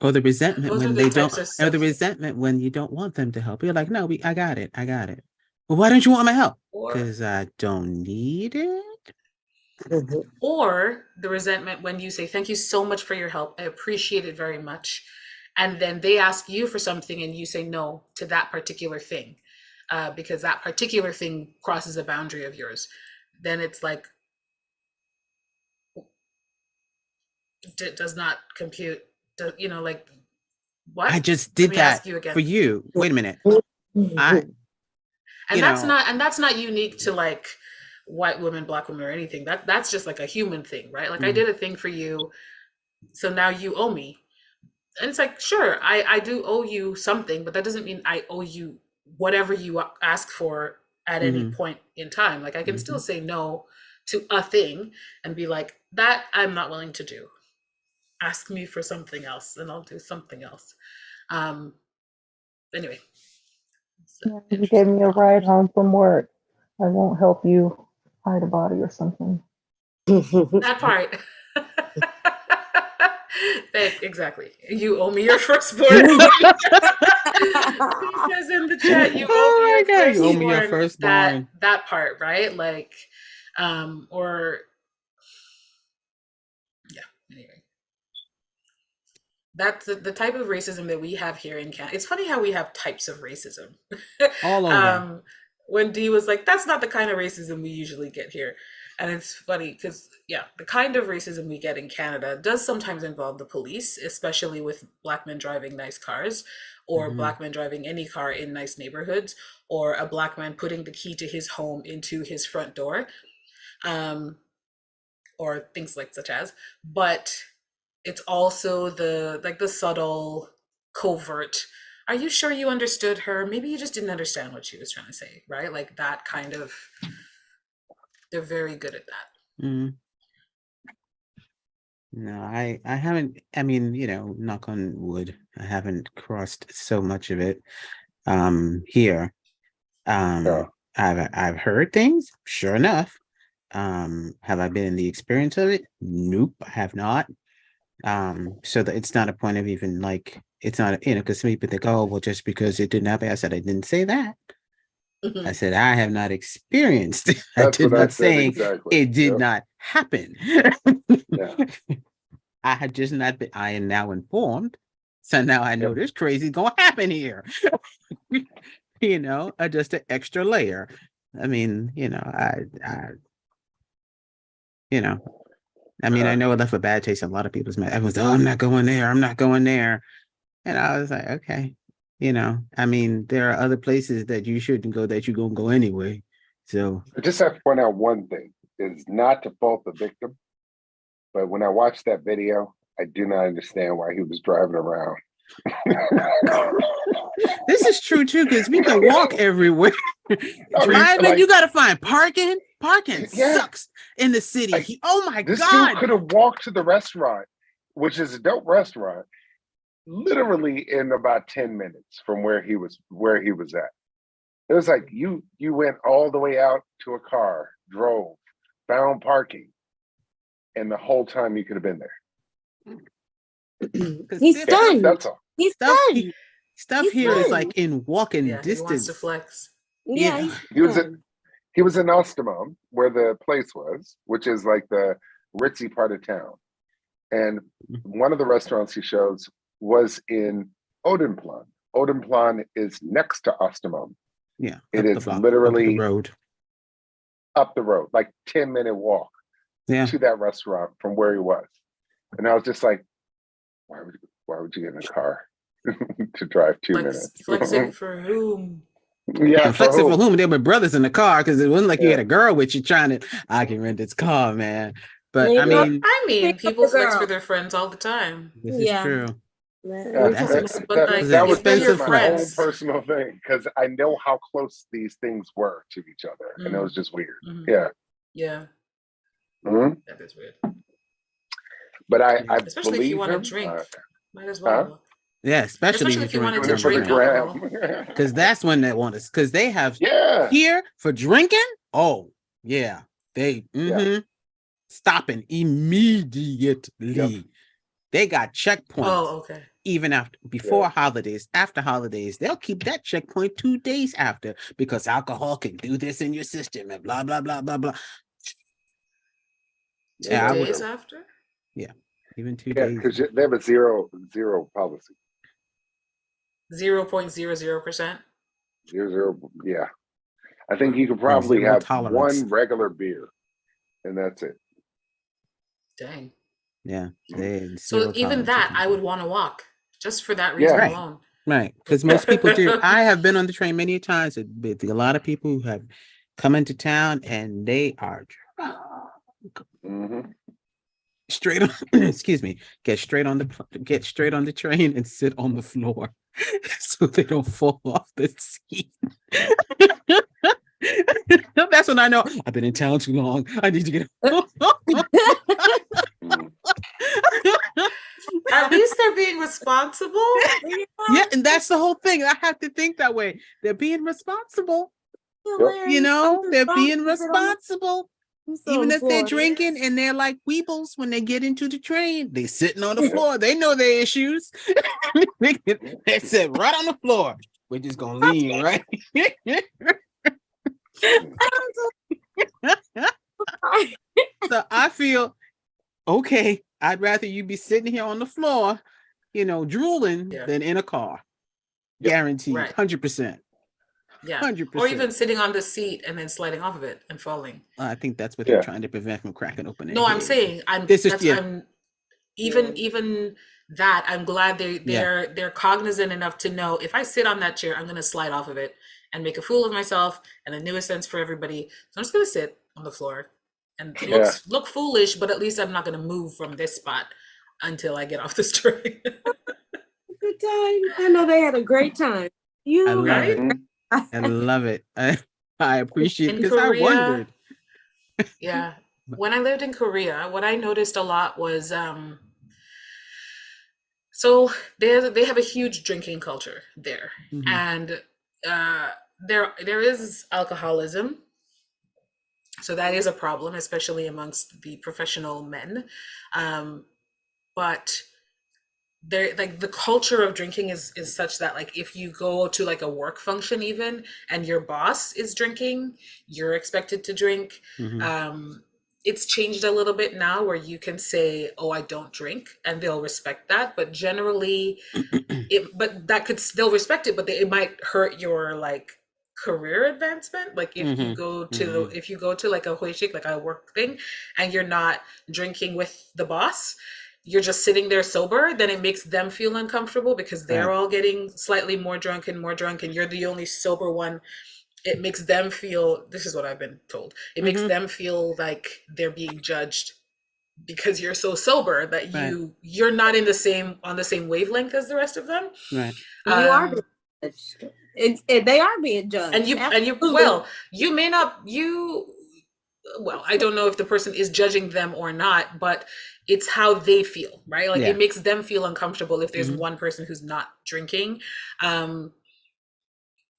Or the resentment when they don't, or the resentment when you don't want them to help. You're like, no, I got it. Well, why don't you want my help? Because I don't need it. Or the resentment when you say, thank you so much for your help, I appreciate it very much. And then they ask you for something and you say no to that particular thing, because that particular thing crosses a boundary of yours. Then it's like, does not compute, like, what? I just did that for you. Wait a minute. That's not unique to like white women, Black women, or anything. That's just like a human thing, right? Like I did a thing for you, so now you owe me. And it's like, sure, I do owe you something, but that doesn't mean I owe you whatever you ask for at any point in time. Like I can still say no to a thing and be like, that I'm not willing to do. Ask me for something else and I'll do something else. Anyway. You gave me a ride home from work. I won't help you hide a body or something. That part. Exactly. You owe me your firstborn. He says in the chat, you owe me your firstborn. That part, right? Like, anyway. That's the type of racism that we have here in Canada. It's funny how we have types of racism. All over. When Dee was like, that's not the kind of racism we usually get here. And it's funny because, the kind of racism we get in Canada does sometimes involve the police, especially with Black men driving nice cars, or Black men driving any car in nice neighborhoods, or a Black man putting the key to his home into his front door, or things like such as. But it's also the subtle, covert, are you sure you understood her? Maybe you just didn't understand what she was trying to say, right? Like that kind of, they're very good at that. No, I haven't, I mean, knock on wood, I haven't crossed so much of it here. I've heard things, sure enough. Have I been in the experience of it? Nope, I have not. So that it's not a point of even like, it's not, because some people think, oh, well, just because it didn't happen. I said, I didn't say that. I said, I have not experienced. I did not say exactly. It did not happen. I had just not been, I am now informed. So now I know this crazy going to happen here. Just an extra layer. I mean, I know it left a bad taste in a lot of people's mouth. Everyone's, oh, I'm not going there. I'm not going there. And I was like, okay, I mean, there are other places that you shouldn't go that you're going to go anyway. So I just have to point out one thing, is not to fault the victim, but when I watched that video, I do not understand why he was driving around. This is true too, because we can walk everywhere. Driving, you got to find parking. Parking sucks in the city. Oh my this God. This dude could have walked to the restaurant, which is a dope restaurant, literally in about 10 minutes from where he was at. It was like you went all the way out to a car, drove, found parking, and the whole time you could have been there. He's stunned. That's all. He's stunned. Stuff here is like in walking distance. He wants to flex. Yeah. He was in Ostamon, where the place was, which is like the ritzy part of town. And one of the restaurants he shows was in Odenplan. Odenplan is next to Ostamon. Yeah. It is literally up the road, like 10-minute walk to that restaurant from where he was. And I was just like, why would you get in a car to drive 2 minutes? Flexing for whom? Yeah, flexing for whom? They were brothers in the car, because it wasn't like you had a girl with you I can rent this car, man. But I mean, people flex for their friends all the time. This is true. That was my own personal thing, because I know how close these things were to each other, and it was just weird. Yeah. That is weird. But I especially believe if you want to drink, might as well. Yeah, especially if you wanted to drink alcohol. Because that's when they want us. Because they have here for drinking. Oh yeah, they stopping immediately. They got checkpoints. Oh, okay. Even before holidays, after holidays, they'll keep that checkpoint 2 days after, because alcohol can do this in your system and blah blah blah blah blah. 2 days after? Yeah, even 2 days. Because they have a zero policy. 0.00%. 0, yeah. I think you could probably have one regular beer, and that's it. Dang. Yeah. So even that, I would want to walk just for that reason alone. Right, because most people do. I have been on the train many times with a lot of people who have come into town and they are drunk. Straight on, excuse me, get straight on the train and sit on the floor so they don't fall off the seat. That's when I know I've been in town too long. I need to get At least they're being responsible. Yeah, and that's the whole thing. I have to think that way. They're being responsible. They're being responsible. Even if they're drinking and they're like weebles when they get into the train, they sitting on the floor. They know their issues. They sit right on the floor. We're just gonna lean right. So I feel okay. I'd rather you be sitting here on the floor, drooling than in a car. Guaranteed, 100%. Yeah, 100%. Or even sitting on the seat and then sliding off of it and falling. I think that's what they're trying to prevent from cracking open. No, I'm saying even that I'm glad Yeah. they're cognizant enough to know if I sit on that chair, I'm gonna slide off of it and make a fool of myself and a nuisance for everybody. So I'm just gonna sit on the floor and look foolish, but at least I'm not gonna move from this spot until I get off this train. Good time. I know they had a great time. I love Right? it. I love it. I appreciate In because I Korea, wondered. yeah. When I lived in Korea, what I noticed a lot was so they have a huge drinking culture there, Mhm. and there is alcoholism, so that is a problem, especially amongst the professional men. But there, like, the culture of drinking is such that, like, if you go to like a work function even and your boss is drinking, you're expected to drink. Mhm. It's changed a little bit now where you can say, oh, I don't drink, and they'll respect that. But generally they'll respect it, but it might hurt your like career advancement. Like if you Mhm. go to Mhm. if you go to like a 𝐒𝐲𝐞𝐜𝐢𝐚𝐥, like a work thing, and you're not drinking with the boss, you're just sitting there sober, then it makes them feel uncomfortable because they're Right. all getting slightly more drunk, and you're the only sober one. It makes them feel, this is what I've been told, it makes Mhm. them feel like they're being judged because you're so sober that Right. you're not on the same wavelength as the rest of them. Right. You are Um, being judged. They are being judged. and you Absolutely. well, you may not you well, I don't know if the person is judging them or not, but it's how they feel, right? Like Yeah. it makes them feel uncomfortable if there's Mhm. one person who's not drinking.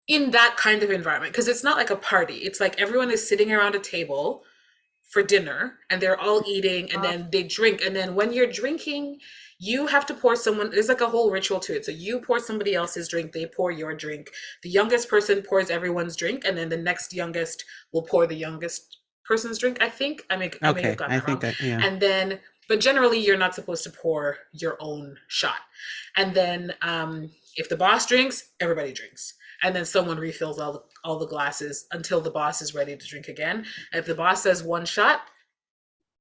In that kind of environment, because it's not like a party. It's like everyone is sitting around a table for dinner and they're all eating, and then they drink, and then when you're drinking, you have to pour someone, there's like a whole ritual to it. So you pour somebody else's drink, they pour your drink, the youngest person pours everyone's drink, and then the next youngest will pour the youngest person's drink. I think I may have Okay. gotten I that wrong. think yeah. And then, but generally you're not supposed to pour your own shot. And then if the boss drinks, everybody drinks, and then someone refills all the glasses until the boss is ready to drink again. And if the boss says one shot,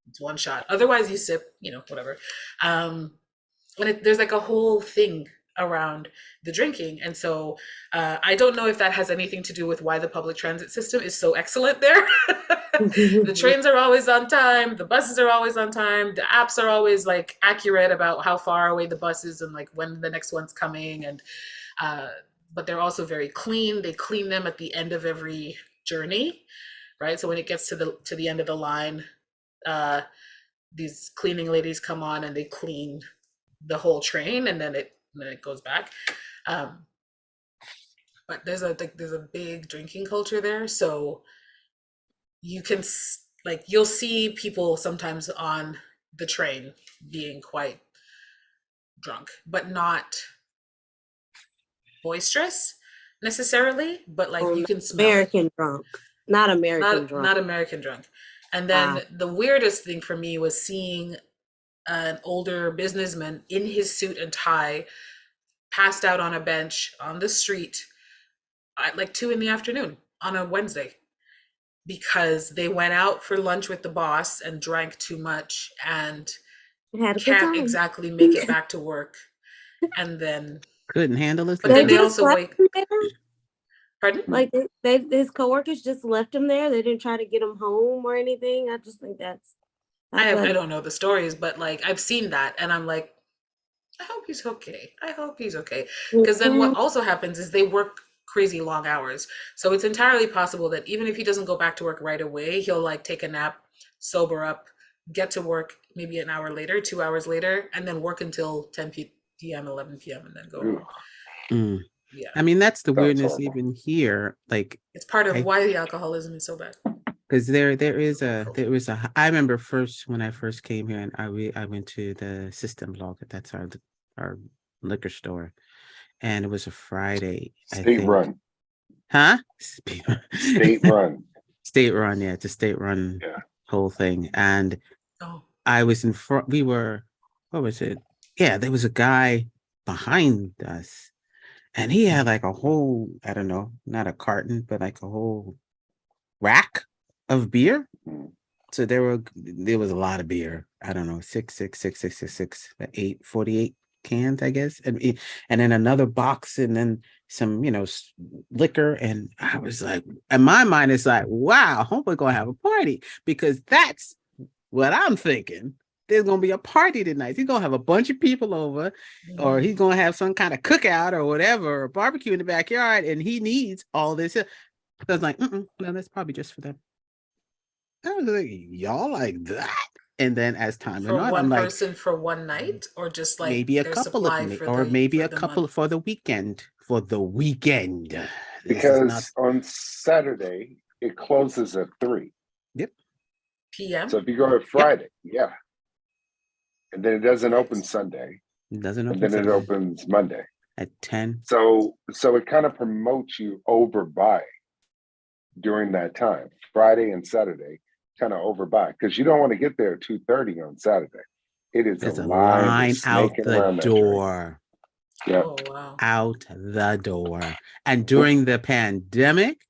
it's one shot. Otherwise, you sip, whatever. And there's like a whole thing around the drinking. And so I don't know if that has anything to do with why the public transit system is so excellent there. The trains are always on time. The buses are always on time. The apps are always like accurate about how far away the bus is and like when the next one's coming. And but they're also very clean. They clean them at the end of every journey, right? So when it gets to the end of the line, these cleaning ladies come on and they clean the whole train, and then it goes back. But there's a big drinking culture there, so you can you'll see people sometimes on the train being quite drunk, but not boisterous necessarily, but like you can smell American drunk, not American drunk. Not American drunk. And then the weirdest thing for me was seeing an older businessman in his suit and tie passed out on a bench on the street at like 2 p.m. on a Wednesday because they went out for lunch with the boss and drank too much and can't exactly make it back to work. And then couldn't handle it. But then they also wake. Pardon? Like his coworkers just left him there. They didn't try to get him home or anything. I just think I don't know the stories, but like I've seen that, and I'm like, I hope he's okay. Because then what also happens is they work crazy long hours. So it's entirely possible that even if he doesn't go back to work right away, he'll like take a nap, sober up, get to work maybe an hour later, 2 hours later, and then work until 10 p.m., 11 p.m. and then go home. Yeah. I mean, that's the weirdness even here. Like it's part of why the alcoholism is so bad. Because there was a I remember when I first came here, and I went to the System Block. That's our liquor store, and it was a Friday. State run. Huh? State run. State run. Yeah, it's a state run whole thing. And I was in front. We were. What was it? Yeah, there was a guy behind us, and he had like a whole, I don't know, not a carton, but like a whole rack of beer. So there was a lot of beer. I don't know, 6, 8, 48 cans, I guess, and then another box, and then some, liquor. And I was like, in my mind, it's like, wow, I hope we're gonna have a party, because that's what I'm thinking. There's gonna be a party tonight. He's gonna have a bunch of people over, or he's gonna have some kind of cookout or whatever, or barbecue in the backyard, and he needs all this. So I was like, no, that's probably just for them. I was like, y'all like that? And then as time went on, I'm like, person for one night, or just like maybe a their couple supply of, for or the- maybe for a the couple month? for the weekend. For the weekend, This is Because not- on Saturday it closes at 3 PM. So if you go to Friday, yeah, and then it doesn't open Sunday, it doesn't open and then it Sunday opens Monday. at 10. So it kind of promotes you overbuy during that time, Friday and Saturday, kind of overbuy, because you don't want to get there at 2:30 on Saturday. It is There's a a line line that's out snaking the around that train. door. Yeah. Oh wow. Out the door. And during the pandemic,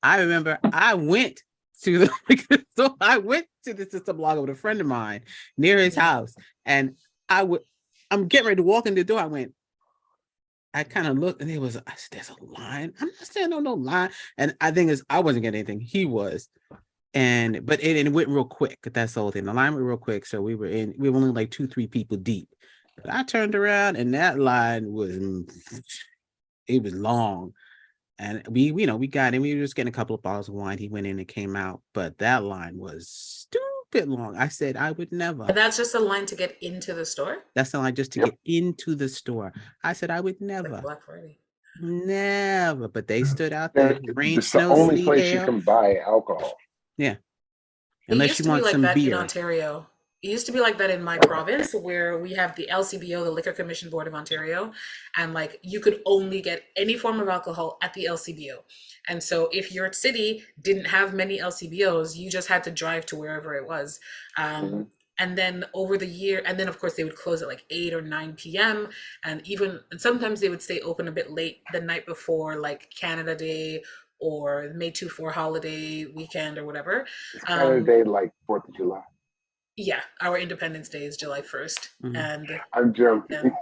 I remember I went to the so I went to the System Lager with a friend of mine near his house, and I'm getting ready to walk in the door. I kind of looked, and I said, there's a line. I'm not saying no line. And I think I wasn't getting anything. He was. But it went real quick. That's the whole thing. The line went real quick. So we were only like 2-3 people deep. But I turned around, and that line was long. And we got in. We were just getting a couple of bottles of wine. He went in and came out. But that line was stupid long. I said I would never. And that's just a line to get into the store? That's the line just to get into the store. I said I would never. Like Black Friday. Never. But they stood out there. Rain, It's the snow, only sleet, place you hail. can buy alcohol. Yeah. It Unless used you to be want like some that in beer. Ontario. It used to be like that in my province, where we have the LCBO, the Liquor Commission Board of Ontario, and like you could only get any form of alcohol at the LCBO. And so if your city didn't have many LCBOs, you just had to drive to wherever it was. And then over the year, and then of course they would close at like 8 or 9 p.m. And sometimes they would stay open a bit late the night before, like Canada Day or May 2-4 holiday weekend or whatever. It's Canada Day, like 4th of July. Yeah, our Independence Day is July 1st. And I'm joking.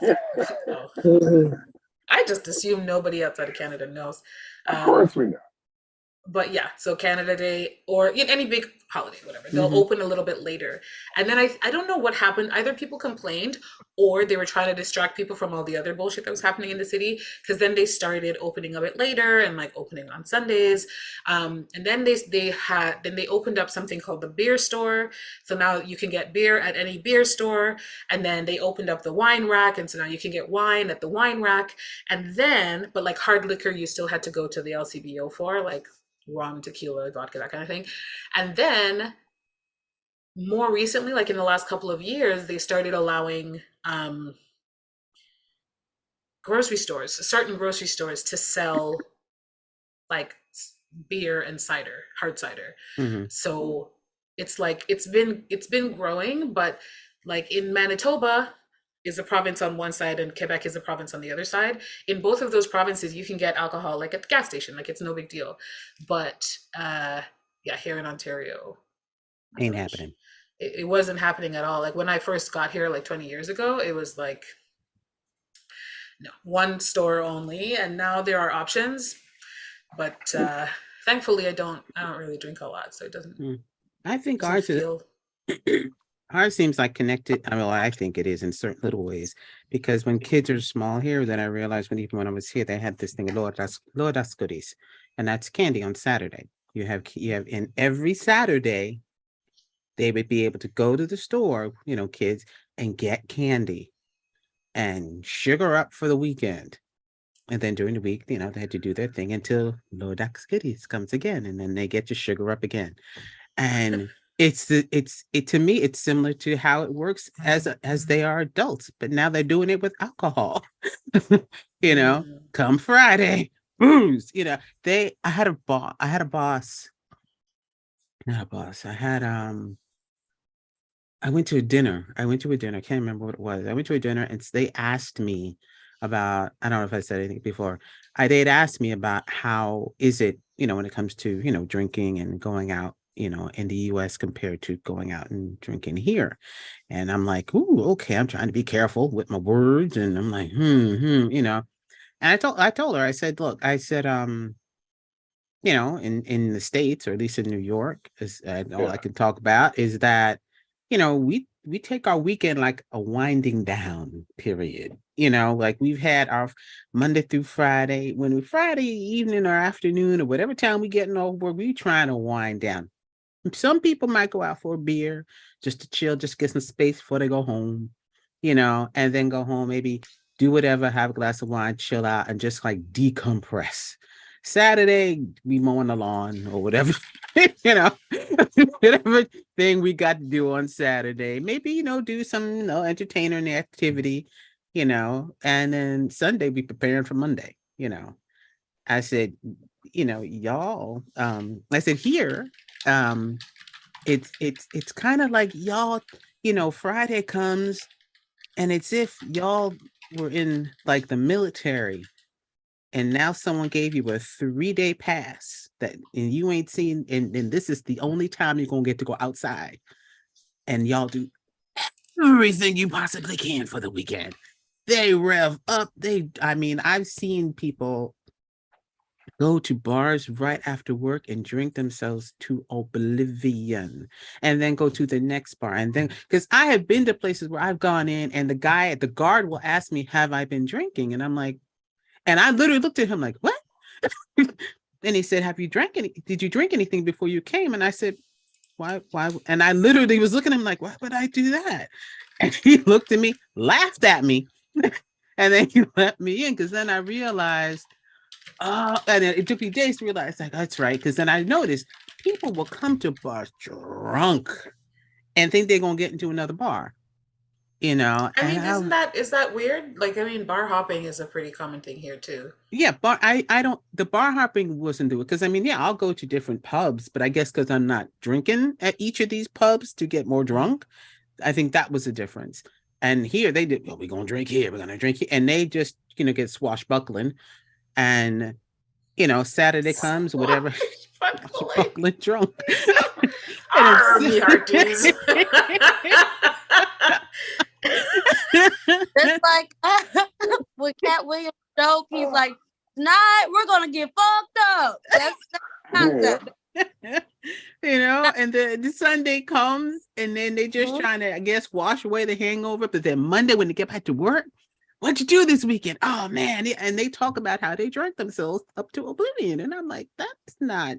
I just assume nobody outside of Canada knows. Of course we know. But yeah, so Canada Day or any big holiday, whatever, they'll open a little bit later. And then I don't know what happened. Either people complained or they were trying to distract people from all the other bullshit that was happening in the city. Because then they started opening a bit later and like opening on Sundays. And then they opened up something called the beer store. So now you can get beer at any beer store. And then they opened up the wine rack. And so now you can get wine at the wine rack. And then, but like hard liquor, you still had to go to the LCBO for, like rum, tequila, vodka, that kind of thing. And then more recently, like in the last couple of years, they started allowing certain grocery stores to sell like beer and cider, hard cider. So it's like it's been growing, but like in Manitoba is a province on one side and Quebec is a province on the other side. In both of those provinces, you can get alcohol like at the gas station, like it's no big deal. But here in Ontario, Ain't happening. It wasn't happening at all. Like when I first got here, like 20 years ago, it was like, no, one store only. And now there are options, but thankfully I don't really drink a lot. So it doesn't, I think feel. Ours seems like connected. I think it is in certain little ways, because when kids are small here, then I realized even when I was here, they had this thing, Lord, that's goodies. And that's candy on Saturday. You have in every Saturday, they would be able to go to the store, kids, and get candy and sugar up for the weekend. And then during the week, they had to do their thing until Lord That's Goodies comes again. And then they get your sugar up again. And to me, it's similar to how it works as they are adults, but now they're doing it with alcohol. Come Friday, booze. I had a boss. Not a boss. I went to a dinner. I can't remember what it was. I went to a dinner and they asked me about, I don't know if I said anything before. They'd asked me about how is it, when it comes to, drinking and going out in the US compared to going out and drinking here. And I'm like, ooh, okay, I'm trying to be careful with my words. And I'm like, And I told her, I said, look, I said, in the States, or at least in New York, is all I can talk about is that, we take our weekend like a winding down period. Like we've had our Monday through Friday, when we Friday evening or afternoon or whatever time we getting over, we trying to wind down. Some people might go out for a beer just to chill, just get some space before they go home, and then go home, maybe do whatever, have a glass of wine, chill out, and just like decompress. Saturday, we mowing the lawn or whatever, whatever thing we got to do on Saturday. Maybe, do some, entertaining activity, and then Sunday be preparing for Monday, I said, y'all, I said here, it's kind of like y'all, Friday comes and it's if y'all were in like the military and now someone gave you a 3-day pass and you ain't seen, and this is the only time you're gonna get to go outside, and y'all do everything you possibly can for the weekend. They rev up. I've seen people go to bars right after work and drink themselves to oblivion, and then go to the next bar. And then, because I have been to places where I've gone in and the guard will ask me, have I been drinking? And I'm like, and I literally looked at him like, what? And he said, did you drink anything before you came? And I said, why? And I literally was looking at him like, why would I do that? And he looked at me, laughed at me, and then he let me in. Because then I realized, and it took me days to realize, like, that's right. Because then I noticed people will come to bars drunk and think they're gonna get into another bar. Is that weird? Like, bar hopping is a pretty common thing here too. Yeah, the bar hopping wasn't do it because I'll go to different pubs, but I guess because I'm not drinking at each of these pubs to get more drunk, I think that was the difference. And here they did, we're gonna drink here, we're gonna drink here, and they just get swashbuckling, and Saturday comes, whatever, swashbuckling drunk. Army hearties. It's like with Cat Williams' joke, he's like, tonight we're gonna get fucked up. That's the concept. And the Sunday comes and then they just trying to, I guess, wash away the hangover. But then Monday, when they get back to work, what'd you do this weekend? Oh man. And they talk about how they drank themselves up to oblivion. And I'm like, that's not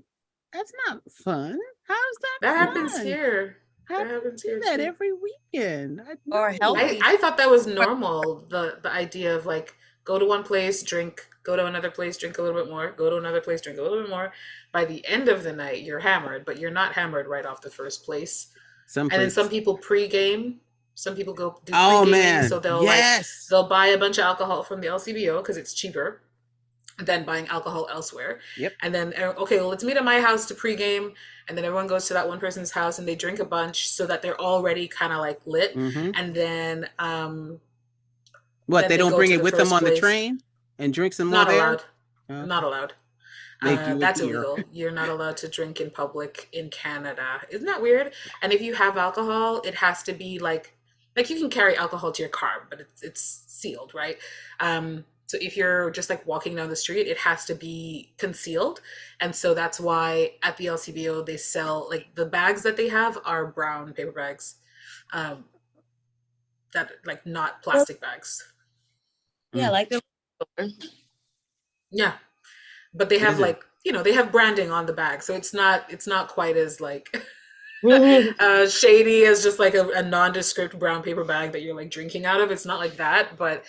fun. How's that? That happens here. That happens here that too. every weekend. Or healthy. I thought that was normal. The idea of like, go to one place, drink, go to another place, drink a little bit more, go to another place, drink a little bit more. By the end of the night, you're hammered, but you're not hammered right off the first place. Then some people pre-game. Some people go do pre-gaming, man. So they'll they'll buy a bunch of alcohol from the LCBO because it's cheaper than buying alcohol elsewhere. Yep. And then, okay, well, let's meet at my house to pregame. And then everyone goes to that one person's house and they drink a bunch so that they're already kind of like lit. Mm-hmm. And then, they don't bring it with them on the train and drink some more there? Allowed. Okay. Not allowed. That's illegal. You're not allowed to drink in public in Canada. Isn't that weird? And if you have alcohol, it has to be like you can carry alcohol to your car, but it's sealed, right? So if you're just like walking down the street, it has to be concealed. And so that's why at the LCBO, they sell, like, the bags that they have are brown paper bags, that like not plastic bags. Yeah, like the. Yeah. But they have they have branding on the bag. So it's not quite as like shady as just like a nondescript brown paper bag that you're like drinking out of. It's not like that, but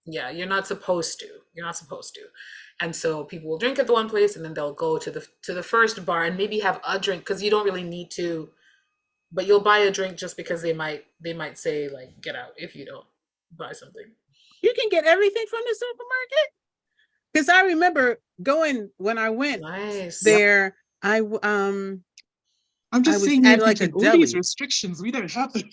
yeah, you're not supposed to. And so people will drink at the one place and then they'll go to the first bar and maybe have a drink because you don't really need to, but you'll buy a drink just because they might say like, get out if you don't buy something. You can get everything from the supermarket? Because I remember going when I went there, I'm just I was saying, at you're like a thinking, all these deli. restrictions, we don't have them.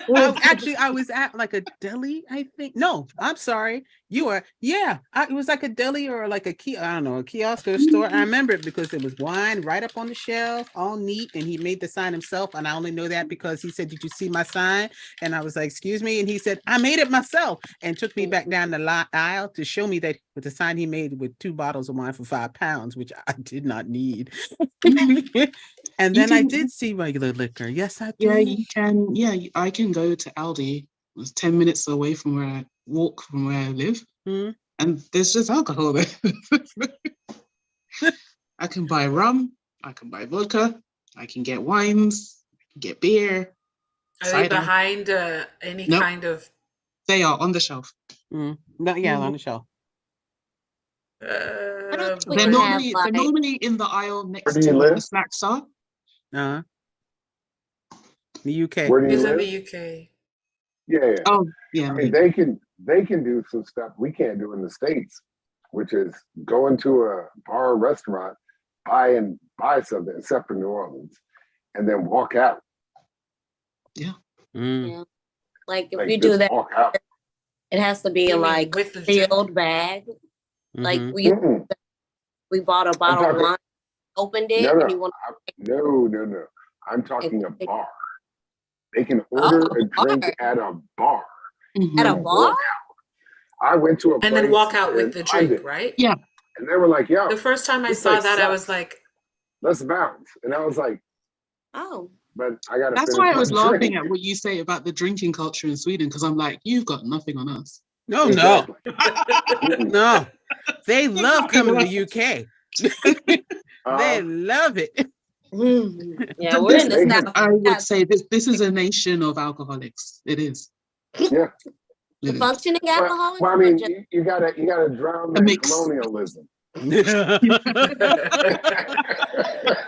I was at like a deli, I think. No, I'm sorry. You were, yeah. It was like a deli or like a I don't know, a kiosk or a store. I remember it because there was wine right up on the shelf, all neat, and he made the sign himself. And I only know that because he said, "Did you see my sign?" And I was like, "Excuse me," and he said, "I made it myself," and took me back down the aisle to show me that with the sign he made with 2 bottles of wine for £5, which I did not need. And then I did see regular liquor. Yes, I do. Yeah, you can. Yeah, I can go to Aldi. It's 10 minutes away from where I live, and there's just alcohol there. I can buy rum. I can buy vodka. I can get wines. I can get beer. Are they behind any kind of? They are on the shelf. No, yeah, on the shelf. They're normally in the aisle next to where the snacks are. The UK. Where do you He's in live? the UK. Yeah. Oh, yeah. I mean, they can do some stuff we can't do in the States, which is go into a bar or restaurant, buy something, except for New Orleans, and then walk out. Yeah. Yeah. Like if you do that, walk out. It has to be like with the sealed bag. Like we bought a bottle of wine, opened it, and you want No. I'm talking a bar. They can order a drink at a bar. At a bar? I went to a and then walk out with the drink, right? Yeah. And they were like, "Yo." The first time I saw that, I was like, "Let's bounce," and I was like, "Oh." But I got. That's why I was laughing at what you say about the drinking culture in Sweden, because I'm like, you've got nothing on us. No. They love coming to the UK. They love it. Yeah, we're in the South. I would say this is a nation of alcoholics. It is. Yeah. Functioning alcoholics. Well, I mean, you gotta drown that colonialism.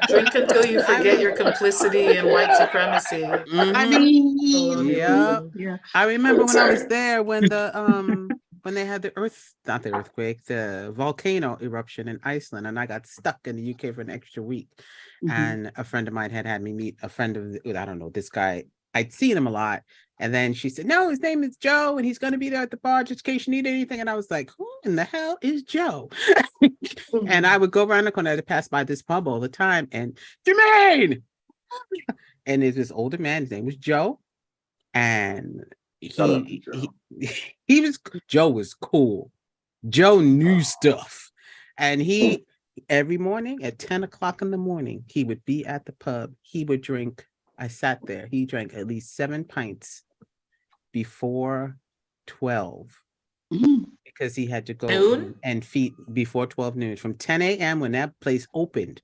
Drink until you forget your complicity in white supremacy. I mean, yeah. I remember when I was there when the when they had the volcano eruption in Iceland, and I got stuck in the UK for an extra week. And a friend of mine had me meet a friend of, I don't know, this guy. I'd seen him a lot. And then she said, "No, his name is Joe, and he's going to be there at the bar just in case you need anything." And I was like, "Who in the hell is Joe?" And I would go around the corner to pass by this pub all the time. And Jermaine! And there's this older man, his name was Joe. And Joe was cool. Joe knew stuff. And he, every morning at 10 o'clock in the morning, he would be at the pub. He would drink. I sat there. He drank at least 7 pints before 12 because he had to go and feed before 12 noon. From 10 a.m. when that place opened,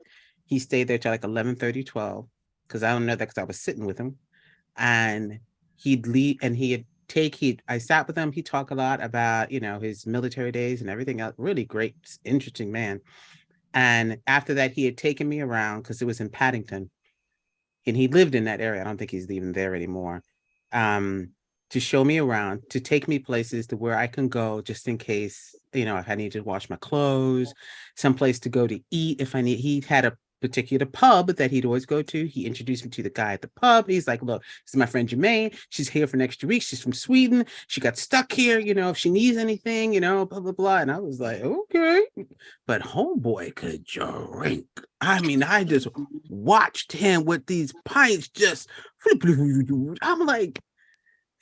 he stayed there till like 11:30, 12, because I don't know that because I was sitting with him. And he'd leave and I sat with him. He talked a lot about, his military days and everything else. Really great, interesting man. And after that, he had taken me around because it was in Paddington. And he lived in that area. I don't think he's even there anymore. To show me around, to take me places to where I can go just in case, if I need to wash my clothes, someplace to go to eat. He had a particular pub that he'd always go to. He introduced me to the guy at the pub. He's like, "Look, this is my friend Jermaine. She's here for an extra week. She's from Sweden. She got stuck here. If she needs anything, blah, blah, blah." And I was like, okay. But homeboy could drink. I mean, I just watched him with these pints I'm like,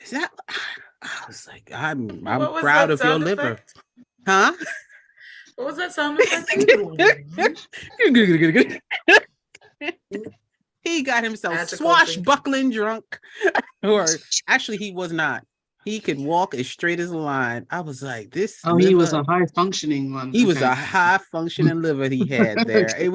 is that? I was like, I'm proud of your liver. Effect? Huh? What was that sound effect? He got himself swashbuckling drunk. Or actually, he was not. He could walk as straight as a line. I was like, this. He was a high functioning one. He was a high functioning liver he had there. I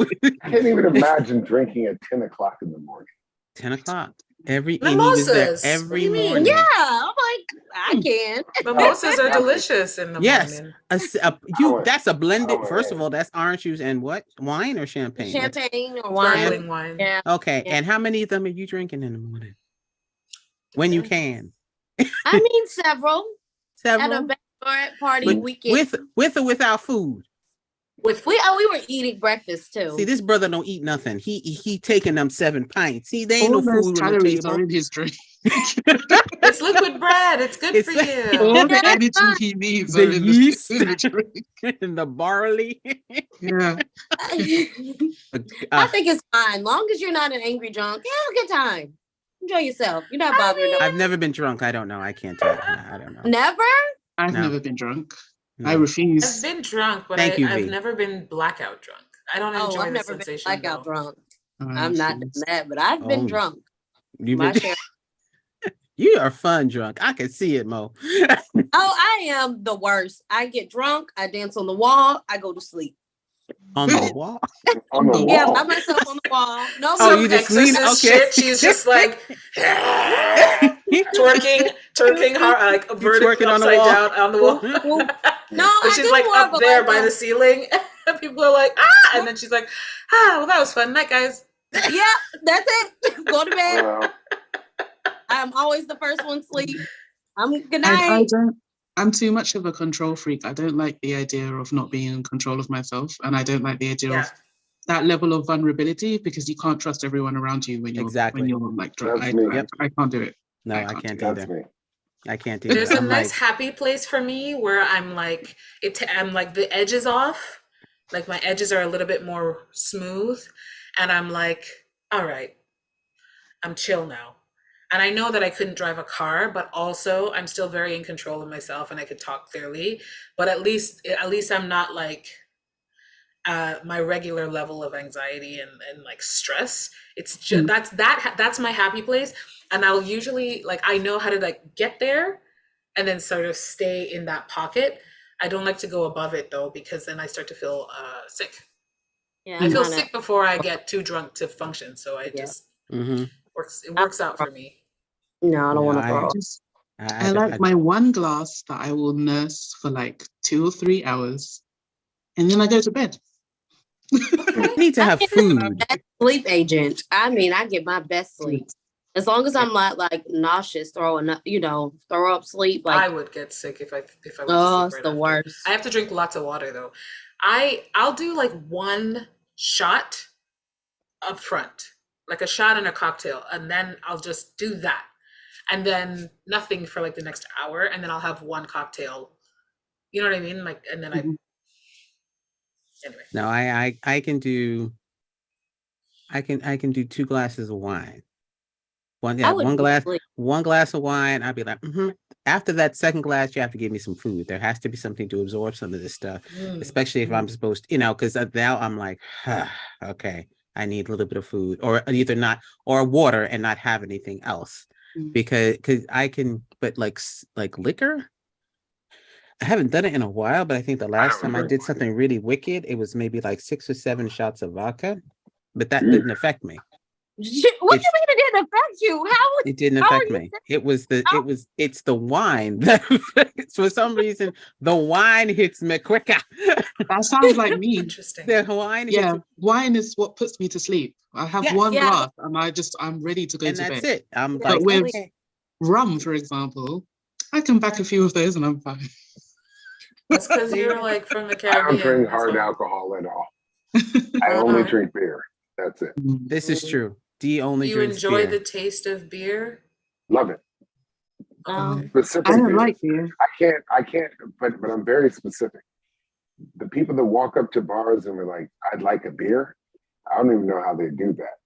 can't even imagine drinking at 10 o'clock in the morning. 10 o'clock. Every mimosas. Every morning. Yeah, I'm like, I can. Mimosas are delicious in the morning. That's a blended. First of all, that's orange juice and what? Wine or champagne? Champagne or wine. Sparkling wine. Yeah. Okay. Yeah. And how many of them are you drinking in the morning? When you can. I mean, several. Several. At a bachelorette party weekend. With or without food? We were eating breakfast too. See, this brother don't eat nothing. He taking them 7 pints. See, they ain't All no those food on the calories table. are in his drink. It's liquid bread. It's good for you. All the energy he needs The are in yeast. in the drink. And the barley. Yeah. I think it's fine. Long as you're not an angry drunk, have a good time. Enjoy yourself. You're not bothering nobody. I've never been drunk. I don't know. I can't tell. I don't know. Never? I've No. never been drunk. No. I refuse. I've been drunk, but Thank you, I've V. never been blackout drunk. I don't enjoy I've the never been sensation. blackout though. drunk. I I'm not refuse. doing that, but I've been Oh, drunk. You My been- share. You are fun drunk. I can see it, Mo. Oh, I am the worst. I get drunk, I dance on the wall, I go to sleep. On the wall. On the Yeah, wall. by myself on the wall. No, Oh, Some you just lean- exorcist okay. shit. She's just like twerking hard, like You vertically twerking on the upside wall. down on the wall. No, But I she's do like more up of a there like by a- the ceiling. People are like, ah, and then she's like, ah, well, that was fun. Night, guys. Yeah, that's it. Go to bed. Well, I'm always the first one to sleep. Good I night. don't. I'm too much of a control freak. I don't like the idea of not being in control of myself, and I don't like the idea Yeah. of that level of vulnerability because you can't trust everyone around you when you're Exactly. like drunk. That's me. I can't do it. No, I can't do it. that's either. me. I can't either. There's a I'm nice like, happy place for me where I'm like I'm like the edges off, like my edges are a little bit more smooth, and I'm like, all right, I'm chill now. And I know that I couldn't drive a car, but also I'm still very in control of myself and I could talk clearly. But at least I'm not like my regular level of anxiety and like stress. It's just that's my happy place. And I'll usually like I know how to like get there and then sort of stay in that pocket. I don't like to go above it though, because then I start to feel sick. Yeah, I feel kinda. sick before I get too drunk to function. So I just mhm. works out for me. No, I don't want to I- throw up. I like my one glass that I will nurse for like 2 or 3 hours, and then I go to bed. I need to have food. Best sleep agent. I mean, I get my best sleep. As long as I'm not like nauseous, throw up sleep. I Like, would get sick if I went to oh, sleep it's right the after. worst. I have to drink lots of water though. I'll do like one shot up front, like a shot and a cocktail, and then I'll just do that. And then nothing for like the next hour, and then I'll have one cocktail. You know what I mean? Like, and then anyway. No, I can do 2 glasses of wine. One glass of wine, I'd be like, After that second glass, you have to give me some food. There has to be something to absorb some of this stuff, especially if I'm supposed to, because now I'm like, okay, I need a little bit of food, or either not, or water and not have anything else, because I can, but like liquor, I haven't done it in a while, but I think the last time I did something really wicked, it was maybe like 6 or 7 shots of vodka, but that didn't affect me. What do you mean it didn't affect you? It didn't affect me. It's the wine that for some reason the wine hits me quicker. That sounds like me. Interesting. The wine Yeah, wine is what puts me to sleep. I have one glass and I'm ready to go to bed. And that's it. I'm But like, with okay. rum, for example, I can back a few of those and I'm fine. That's because you're like from the I don't Caribbean. drink that's hard all. alcohol at all. I only drink beer. That's it. This is true. Dee only You drinks enjoy beer. the taste of beer? Love it. Specific I don't beer. like beer. I can't, but I'm very specific. The people that walk up to bars and are like, I'd like a beer, I don't even know how they do that.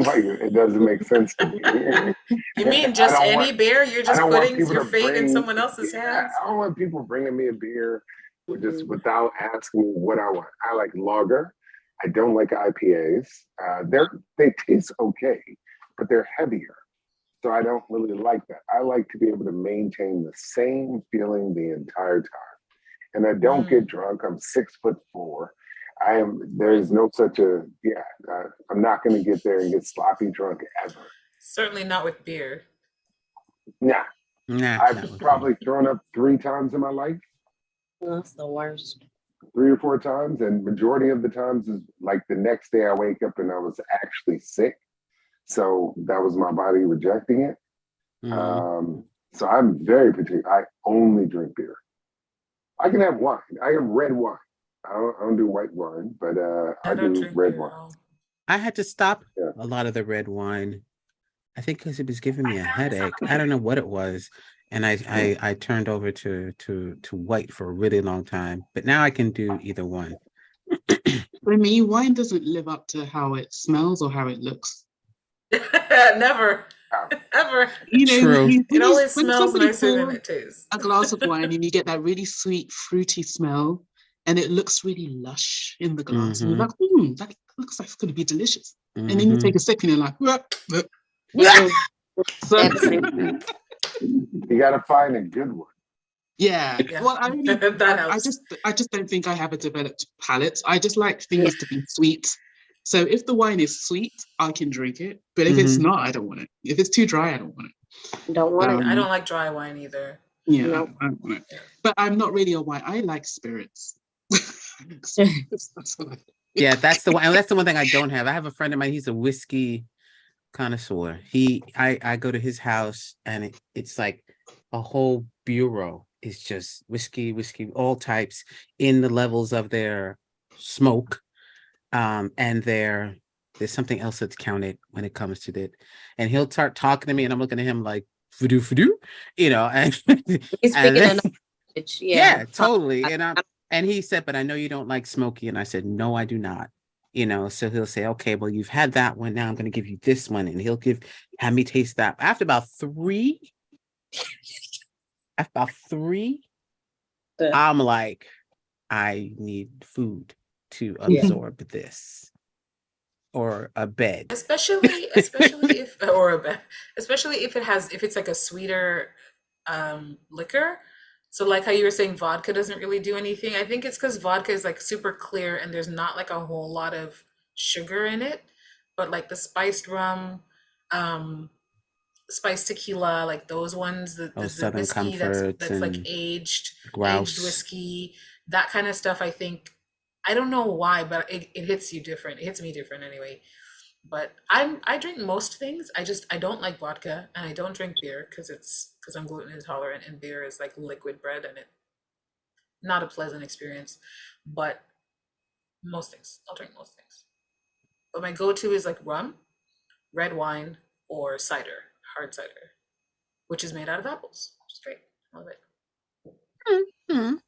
Like, it doesn't make sense to me. You mean just any beer? You're just putting your fate in someone else's hands? I don't want people bringing me a beer just without asking me what I want. I like lager. I don't like IPAs. They taste okay, but they're heavier. So I don't really like that. I like to be able to maintain the same feeling the entire time. And I don't get drunk. I'm 6'4". There's no such I'm not going to get there and get sloppy drunk ever. Certainly not with beer. Nah. Nah, I've probably thrown up 3 times in my life. That's the worst. 3 or 4 times. And majority of the times is like the next day I wake up and I was actually sick. So that was my body rejecting it. So I'm very particular. I only drink beer. I can have wine. I have red wine. I don't do white wine, but I don't do drink red beer at wine. all. I had to stop Yeah. a lot of the red wine. I think because it was giving me a headache. I don't know what it was. And I turned over to white for a really long time. But now I can do either one. For me, wine doesn't live up to how it smells or how it looks. Never. Ever. You know, True. It always when smells somebody nicer than pours it tastes. a glass of wine and you get that really sweet, fruity smell, and it looks really lush in the glass, and you're like, that looks like it's going to be delicious. And then you take a sip and you're like, so, You got to find a good one. yeah. Well, I That I just don't think I have a developed palate. I just like things to be sweet. So if the wine is sweet, I can drink it. But if it's not, I don't want it. If it's too dry, I don't want it. Don't want it. I don't like dry wine either. Yeah, Nope. I don't want it. But I'm not really a wine. I like spirits. That's what I think. Yeah, that's the one. That's the one thing I don't have. I have a friend of mine. He's a whiskey connoisseur. I go to his house and it's like a whole bureau is just whiskey, all types in the levels of their smoke. And there's something else that's counted when it comes to that. And he'll start talking to me and I'm looking at him like voodoo, you know, and He's speaking another language. yeah, totally. And he said, but I know you don't like smoky. And I said, no, I do not. You know, so he'll say, okay, well, you've had that one. Now I'm going to give you this one. And he'll have me taste that. After about three, I'm like, I need food to absorb this, or a bed. Especially if or a bed. Especially if it's like a sweeter liquor. So like how you were saying vodka doesn't really do anything. I think it's because vodka is like super clear and there's not like a whole lot of sugar in it. But like the spiced rum, spiced tequila, like those ones, the Southern whiskey Comforts that's like and aged grouse whiskey, that kind of stuff. I think, I don't know why, but it hits you different. It hits me different anyway. But I drink most things. I don't like vodka and I don't drink beer because I'm gluten intolerant and beer is like liquid bread and it not a pleasant experience. But most things, I'll drink most things. But my go-to is like rum, red wine, or cider, hard cider, which is made out of apples, which is great. I love it.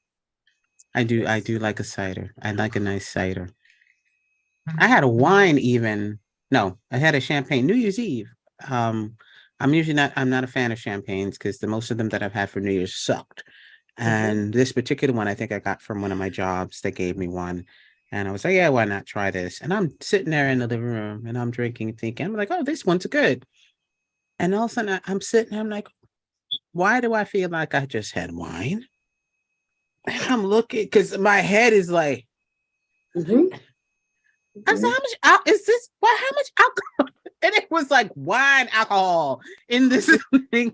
I do like a cider. I like a nice cider. I had a wine even. No, I had a champagne New Year's Eve. I'm not a fan of champagnes because most of them that I've had for New Year's sucked. And this particular one, I think I got from one of my jobs. They gave me one. And I was like, yeah, why not try this? And I'm sitting there in the living room and I'm drinking and thinking, I'm like, oh, this one's good. And all of a sudden I'm sitting, I'm like, why do I feel like I just had wine? And I'm looking, because my head is like, I said, how much is this? How much alcohol? And it was like wine alcohol in this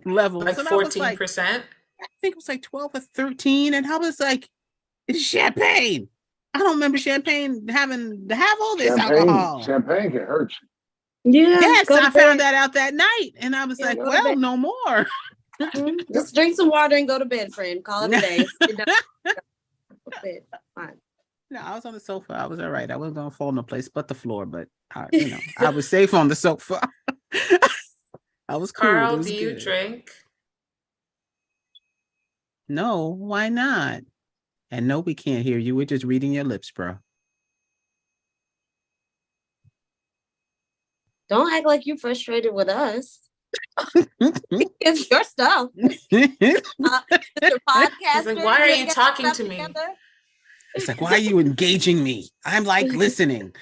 level. Like 14%? I think it was like 12 or 13. And I was like, it's champagne. I don't remember champagne having to have all this alcohol. Champagne can hurt you. Yeah. Yes, I found that out that night. And I was like, well, no more. Just drink some water and go to bed, friend. Call it a day. Fine. No, I was on the sofa. I was all right. I wasn't going to fall no place but the floor, but I was safe on the sofa. I was cool. Carl, was do you good. drink? No, why not? And no, we can't hear you. We're just reading your lips, bro. Don't act like you're frustrated with us. It's your stuff. Your podcast. Like, why are you talking to me? Together? It's like, why are you engaging me? I'm like listening.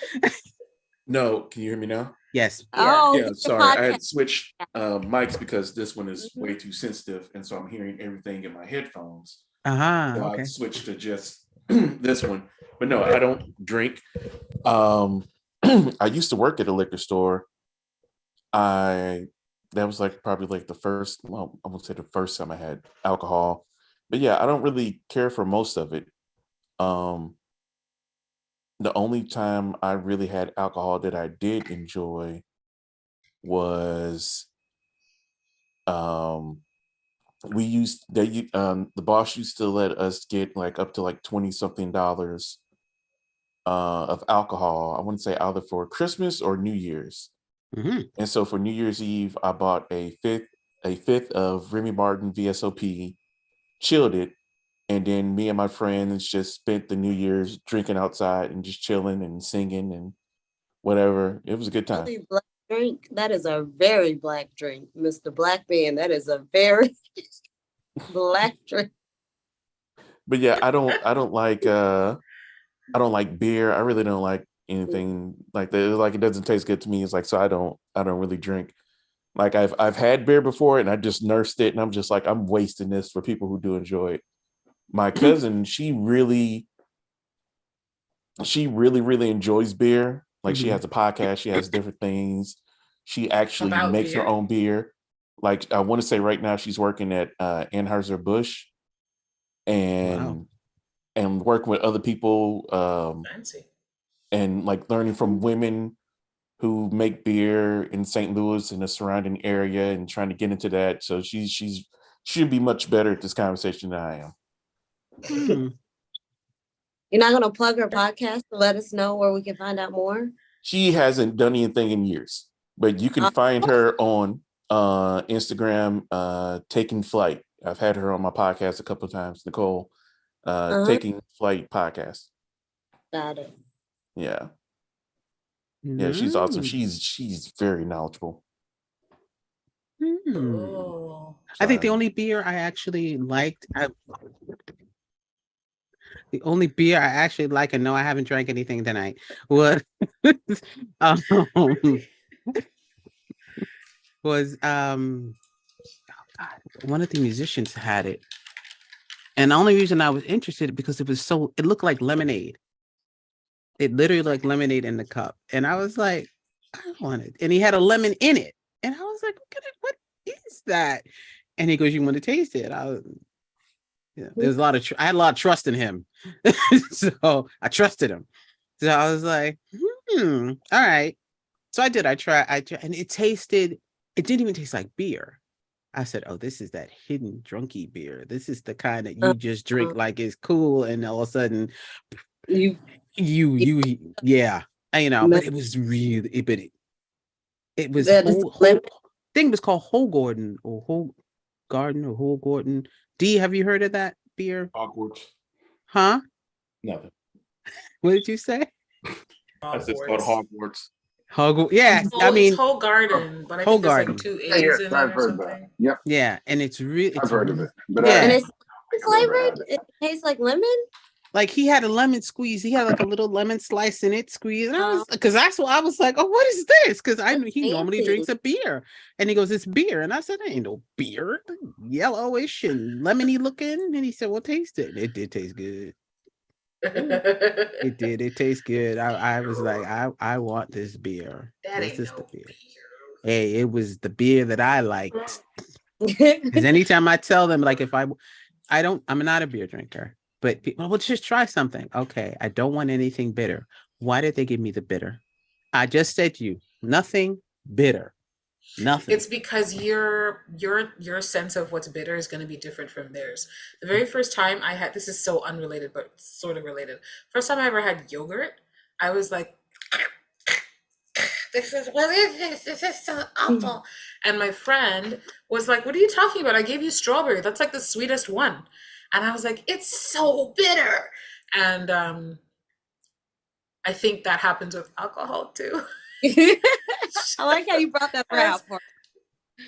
No, can you hear me now? Yes. Oh, Yeah, sorry. I had switched mics because this one is way too sensitive. And so I'm hearing everything in my headphones. So okay. I switched to just this one. But no, I don't drink. I used to work at a liquor store. That was like probably like the first, well, I won't say the first time I had alcohol. But yeah, I don't really care for most of it. The only time I really had alcohol that I did enjoy was the boss used to let us get like up to like $20-something of alcohol. I want to say either for Christmas or New Year's. And so for New Year's Eve, I bought a fifth of Remy Martin VSOP, chilled it, and then me and my friends just spent the New Year's drinking outside and just chilling and singing and whatever. It was a good time. Black drink. That is a very black drink, Mr. Black Man. That is a very black drink. But yeah, I don't like beer. I really don't like anything like that. Like, it doesn't taste good to me. It's like, so I don't really drink. Like, I've had beer before and I just nursed it, and I'm just like, I'm wasting this for people who do enjoy it. My cousin, she really enjoys beer. Like, she has a podcast, she has different things. She actually makes her own beer. Like, I want to say right now she's working at Anheuser-Busch and working with other people. Fancy. And like learning from women who make beer in St. Louis and the surrounding area and trying to get into that. So she'd be much better at this conversation than I am. You're not going to plug her podcast to let us know where we can find out more? She hasn't done anything in years, but you can find her on Instagram, Taking Flight. I've had her on my podcast a couple of times, Nicole, Taking Flight podcast. Got it. Yeah. Yeah, she's awesome. She's very knowledgeable. I think the only beer I actually liked, the only beer I actually like, and no, I haven't drank anything tonight, was one of the musicians had it. And the only reason I was interested because it looked like lemonade. It literally looked like lemonade in the cup. And I was like, I want it. And he had a lemon in it. And I was like, what is that? And he goes, you want to taste it? There's I had a lot of trust in him. So I trusted him. So I was like, all right. So I did. I tried, and it didn't even taste like beer. I said, oh, this is that hidden drunky beer. This is the kind that you just drink like it's cool, and all of a sudden yeah. But it was really, it was thing was called Hovgården or Hovgården. Dee, have you heard of that beer? Hogwarts. Huh? Nothing. What did you say? I said it's called Hogwarts. Hogwarts. Yeah, it's Hovgården, but I think there's like 2 A's in it I've or heard something. that. Yep. Yeah, and it's really. I've heard of it. But and it's flavored. It tastes like lemon. Like, he had a lemon squeeze. He had like a little lemon slice in it, squeeze. And I was, because that's what I was like, oh, what is this? Because he normally drinks a beer. And he goes, it's beer. And I said, ain't no beer. Yellowish and lemony looking. And he said, well, taste it. It did taste good. It did. It tastes good. I was like, I want this beer. This is the beer. Hey, it was the beer that I liked. Because anytime I tell them, like, if I'm not a beer drinker. But people, well, just try something. Okay, I don't want anything bitter. Why did they give me the bitter? I just said to you, nothing bitter. Nothing. It's because your sense of what's bitter is going to be different from theirs. The very first time I had, this is so unrelated, but sort of related. First time I ever had yogurt, I was like, what is this? This is so awful. And my friend was like, what are you talking about? I gave you strawberry. That's like the sweetest one. And I was like, it's so bitter. And I think that happens with alcohol too. I like how you brought that out for.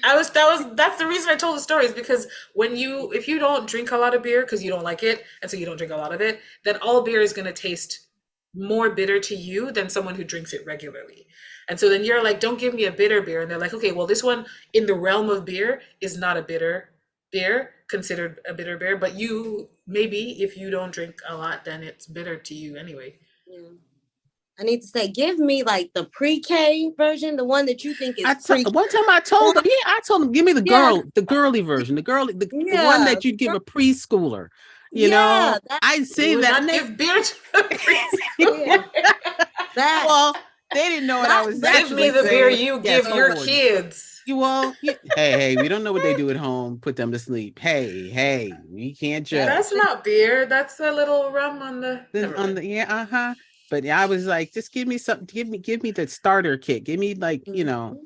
That's the reason I told the story, is because if you don't drink a lot of beer because you don't like it, and so you don't drink a lot of it, then all beer is going to taste more bitter to you than someone who drinks it regularly. And so then you're like, don't give me a bitter beer. And they're like, okay, well, this one in the realm of beer is not a bitter beer, considered a bitter beer, but maybe if you don't drink a lot, then it's bitter to you anyway. Yeah. I need to say, give me like the pre-K version, the one that you think is one time I told him, give me the girly version, the one that you'd give a preschooler. You know, I say that. Give beer to a preschooler. Well, they didn't know what I was actually saying. Give me the beer you give your kids. Hey, we don't know what they do at home. Put them to sleep. Hey, we can't judge. That's not beer. That's a little rum on the. But I was like, just give me something. Give me the starter kit. Give me like,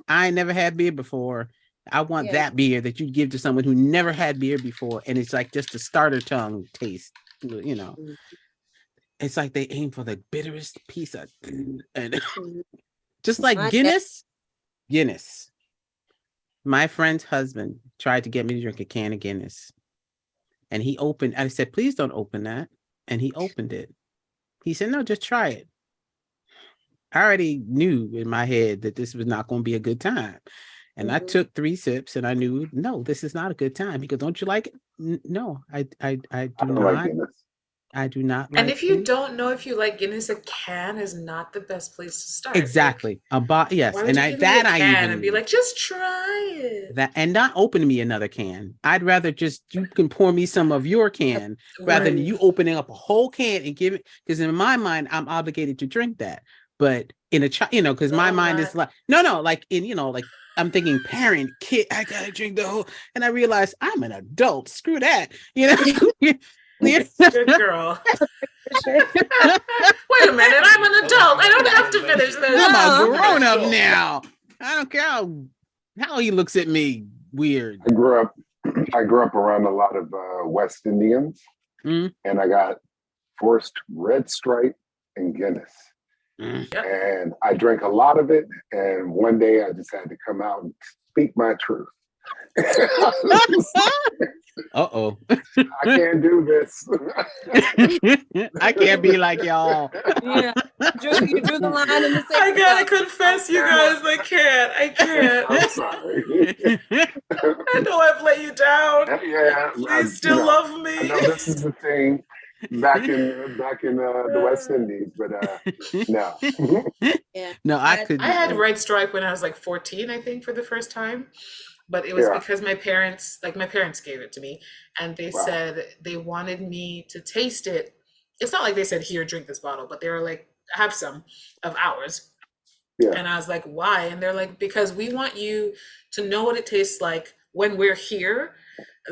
I ain't never had beer before. I want that beer that you give to someone who never had beer before, and it's like just a starter tongue taste. It's like they aim for the bitterest piece of, and just like Guinness. My friend's husband tried to get me to drink a can of Guinness, and he opened. I said, "Please don't open that," and he opened it. He said, "No, just try it." I already knew in my head that this was not going to be a good time. And I took 3 sips and I knew, no, this is not a good time. He goes, "Don't you like it?" No, I do not. Like Guinness. I do not And like if you don't know if you like Guinness, a can is not the best place to start. Exactly. Yes. Why would And you give me a I can even and be like, just try it. That and not open me another can. I'd rather just you can pour me some of your can rather than you opening up a whole can and give it, because in my mind I'm obligated to drink that. But in a because my mind is like like in like I'm thinking parent, kid, I gotta drink the whole, and I realize I'm an adult. Screw that. Good girl. Wait a minute, I'm an adult. I don't have to finish this. I'm a grown up now. I don't care how he looks at me weird. I grew up around a lot of West Indians, and I got forced Red Stripe and Guinness. And I drank a lot of it, and one day I just had to come out and speak my truth. Uh-oh. I can't do this. I can't be like y'all. Yeah. You drew the line in the sand. I gotta confess, you guys, I can't. I'm sorry. I know I've let you down. Yeah. Please still love me. I know this is the thing back in the West Indies, but no. No, I had Red Stripe when I was like 14, I think, for the first time. But it was because my parents gave it to me, and they said they wanted me to taste it. It's not like they said, "Here, drink this bottle," but they were like, "Have some of ours." Yeah. And I was like, "Why?" And they're like, "Because we want you to know what it tastes like when we're here,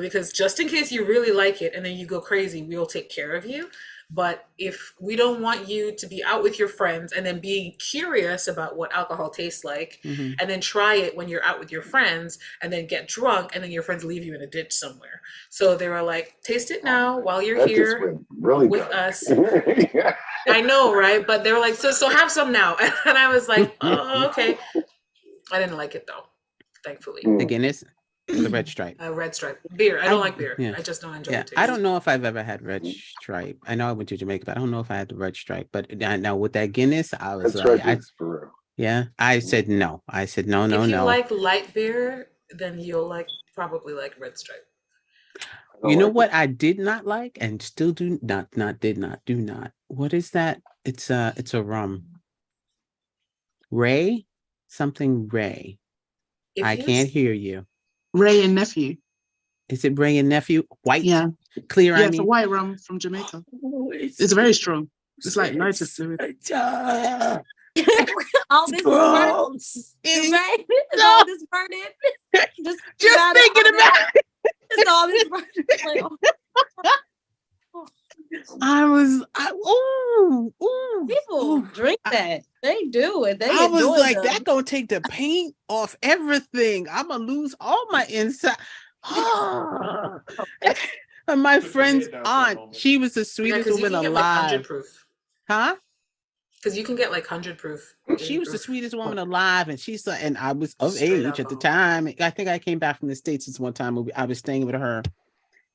because just in case you really like it and then you go crazy, we'll take care of you. But if we don't want you to be out with your friends and then being curious about what alcohol tastes like, and then try it when you're out with your friends and then get drunk and then your friends leave you in a ditch somewhere." So they were like, "Taste it now while you're here with us." Yeah. I know, right? But they were like, so have some now. And I was like, "Oh, okay." I didn't like it though, thankfully. The Guinness? The Red Stripe. Red Stripe. Beer. I don't like beer. I just don't enjoy it. I don't know if I've ever had Red Stripe. I know I went to Jamaica, but I don't know if I had the Red Stripe. But now with that Guinness, I was I said no. I said no. If you like light beer, then you'll probably like Red Stripe. You know what I did not like and still do not. What is that? It's a rum. Ray? Something Ray. I can't hear you. Ray and Nephew. Is it Ray and Nephew? White? Yeah. Clear? Yeah, it's a white rum from Jamaica. It's very strong. It's like nitrous to it. All this gross. Right? All this burning. Just thinking about it. It's all this burning. People drink that. They do it. I was like, that gonna take the paint off everything. I'm gonna lose all my inside. And my friend's aunt, she was the sweetest woman alive. Like 100 proof. Huh? Because you can get like 100 proof. She was the sweetest woman alive, and she's and I was of age at the time. I think I came back from the States this one time. I was staying with her,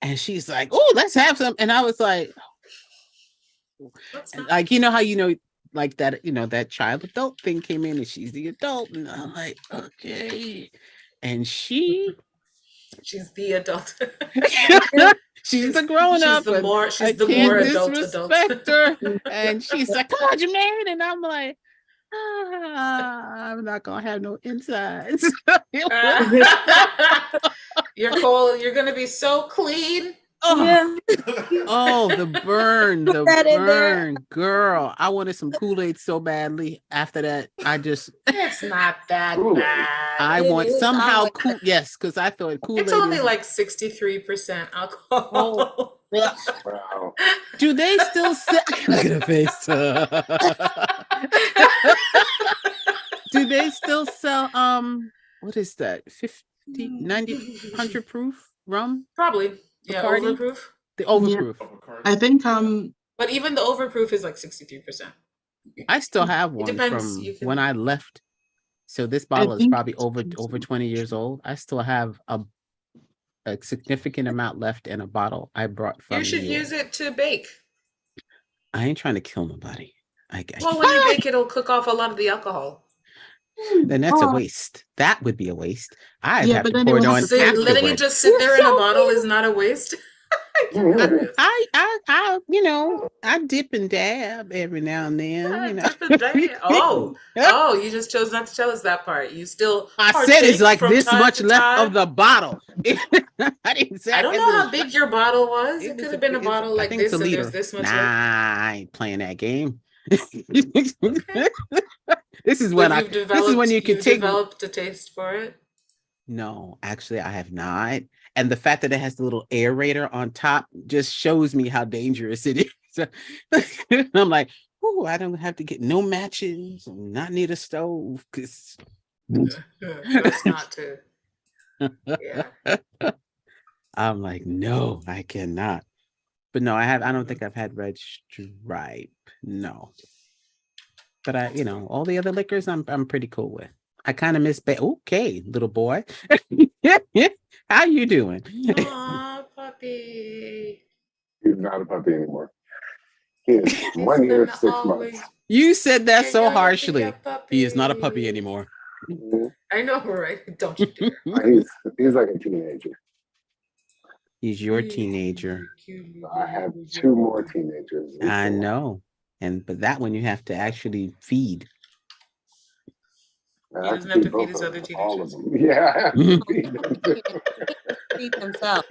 and she's like, "Oh, let's have some," and I was like. Like, you know how like that, that child adult thing came in and she's the adult, and I'm like, okay. And she's the adult. she's the grown up. She's the more adult. Her. And she's like, "Come on, Jermaine," and I'm like, I'm not gonna have no insides. You're cold. You're gonna be so clean. Oh, yeah. Oh, the burn, girl. I wanted some Kool-Aid so badly. After that, it's not that bad. I want somehow yes, because I thought Kool-Aid. It's only like 63% alcohol. Wow. Do they still sell? Look at her face. Do they still sell what is that? 50, 90, 100 proof rum? Probably. Yeah, Bacardi? overproof. The overproof. I think But even the overproof is like 63%. I still have one depends. from You can- when I left. So this bottle is think- probably over 20 years old. I still have a significant amount left in a bottle I brought from You should use it to bake. I ain't trying to kill nobody. Well, when you bake, it'll cook off a lot of the alcohol. Then that's a waste. That would be a waste. I'd Yeah, have but to then pour it it on was Letting it afterwards. just sit there in a bottle is not a waste. I you know, I dip and dab every now and then. You know. Dip and dab. Oh, you just chose not to tell us that part. You still. I said it's partake like from this time much to left time. of the bottle. I didn't say I don't know how big your bottle was. It could have been a bottle like this, and there's this much Nah, left. I ain't playing that game. Okay. This is But when this is when you can take. developed a taste for it. No, actually, I have not. And the fact that it has the little aerator on top just shows me how dangerous it is. So, I'm like, oh, I don't have to get no matches and not need a stove because That's not to. Yeah. I'm like, no, I cannot. But no, I don't think I've had red stripe. No. But all the other liquors I'm pretty cool with. I kind of miss okay, little boy. How you doing? Aw, puppy. He's not a puppy anymore. He is 1 year, 6 months. You said that so You're gonna be harshly. a He is not a puppy puppy. anymore. Mhm. I know, right? Don't you dare. He's like a teenager. He's your teenager. I have 2 more teenagers. I know. But that one you have to actually feed. I He doesn't have to both feed his of other them, all of teenagers. them. Yeah, I have to feed them. Feed himself.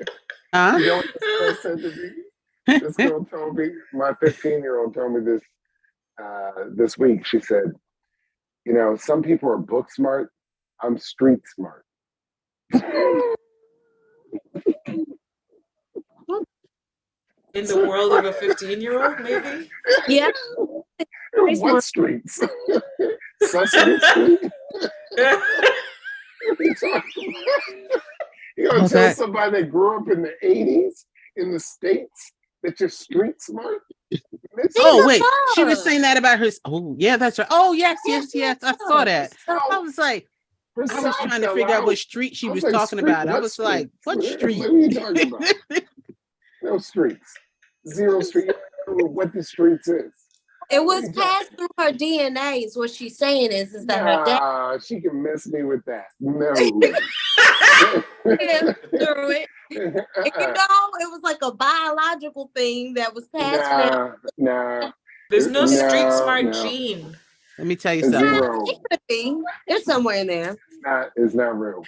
Huh? You know what this girl said to me? This girl told me, my 15-year-old told me this this week. She said, some people are book smart. I'm street smart. In the world of a 15-year-old, maybe? Yeah. What streets? Sesame Street? You gonna tell somebody that grew up in the 80s in the States that you're street smart? Oh, wait. She was saying that about her. Oh, yeah, that's right. Oh, yes. I saw that. I was like, I was trying to figure out what street she was talking about. I was like, what street? What are you talking about? No streets. 0 street. I don't know what the streets is. It was passed through her DNA. Is what she's saying is that her dad. She can miss me with that. No. Yeah, through it. And, it was like a biological thing that was passed down. Nah. There's no street smart gene. Let me tell you something. It could be. It's somewhere in there. It's not real.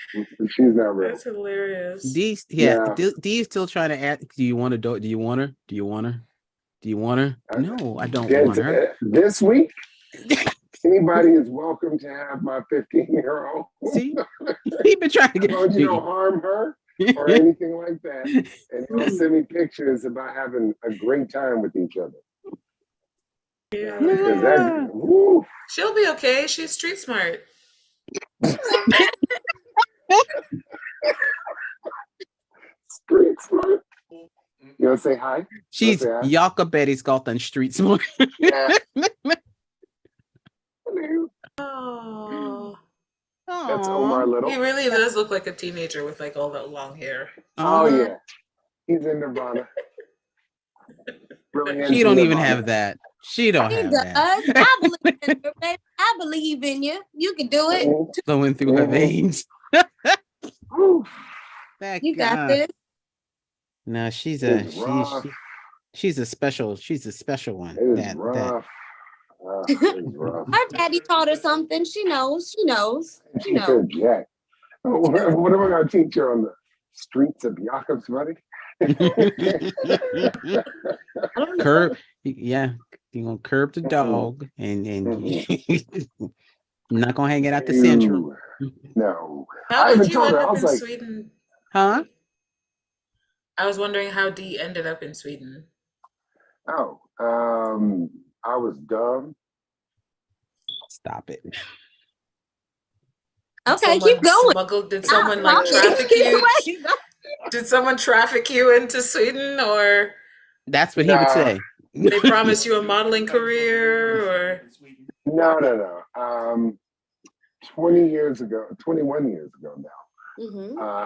She's not real. That's hilarious. Dee's still trying to ask. Do you want to? Do you want her? Do you want her? Do you want her? No, I don't want her. This week, anybody is welcome to have my 15-year-old. See, he been trying to get. You don't harm her or anything like that, and don't send me pictures about having a great time with each other. Yeah. She'll be okay. She's street smart. Street smart. You want to say hi? She's 𝐒𝐤𝐵 street smart. Yeah. Oh. That's Omar Little. He really does look like a teenager with like all that long hair. Oh yeah, he's in Nirvana. She don't even have that. She don't have that. I believe in you, baby. I believe in you. You can do it. Flowing through her veins. You got this. No, she's a special one. It is rough. Her daddy taught her something. She knows. She said Jack. What am I going to teach her on the streets of 𝐒𝐤𝐿𝐴𝐵? Curb, yeah, you're gonna curb the dog, and you're not gonna hang it out the central. No, How did you end up in Sweden? Huh? I was wondering how Dee ended up in Sweden. Oh, I was dumb. Stop it. Okay, keep going. Did someone like traffic you? Keep Did someone traffic you into Sweden, or That's what he would say. they promised you a modeling career, or? No. 21 years ago now, Mm-hmm.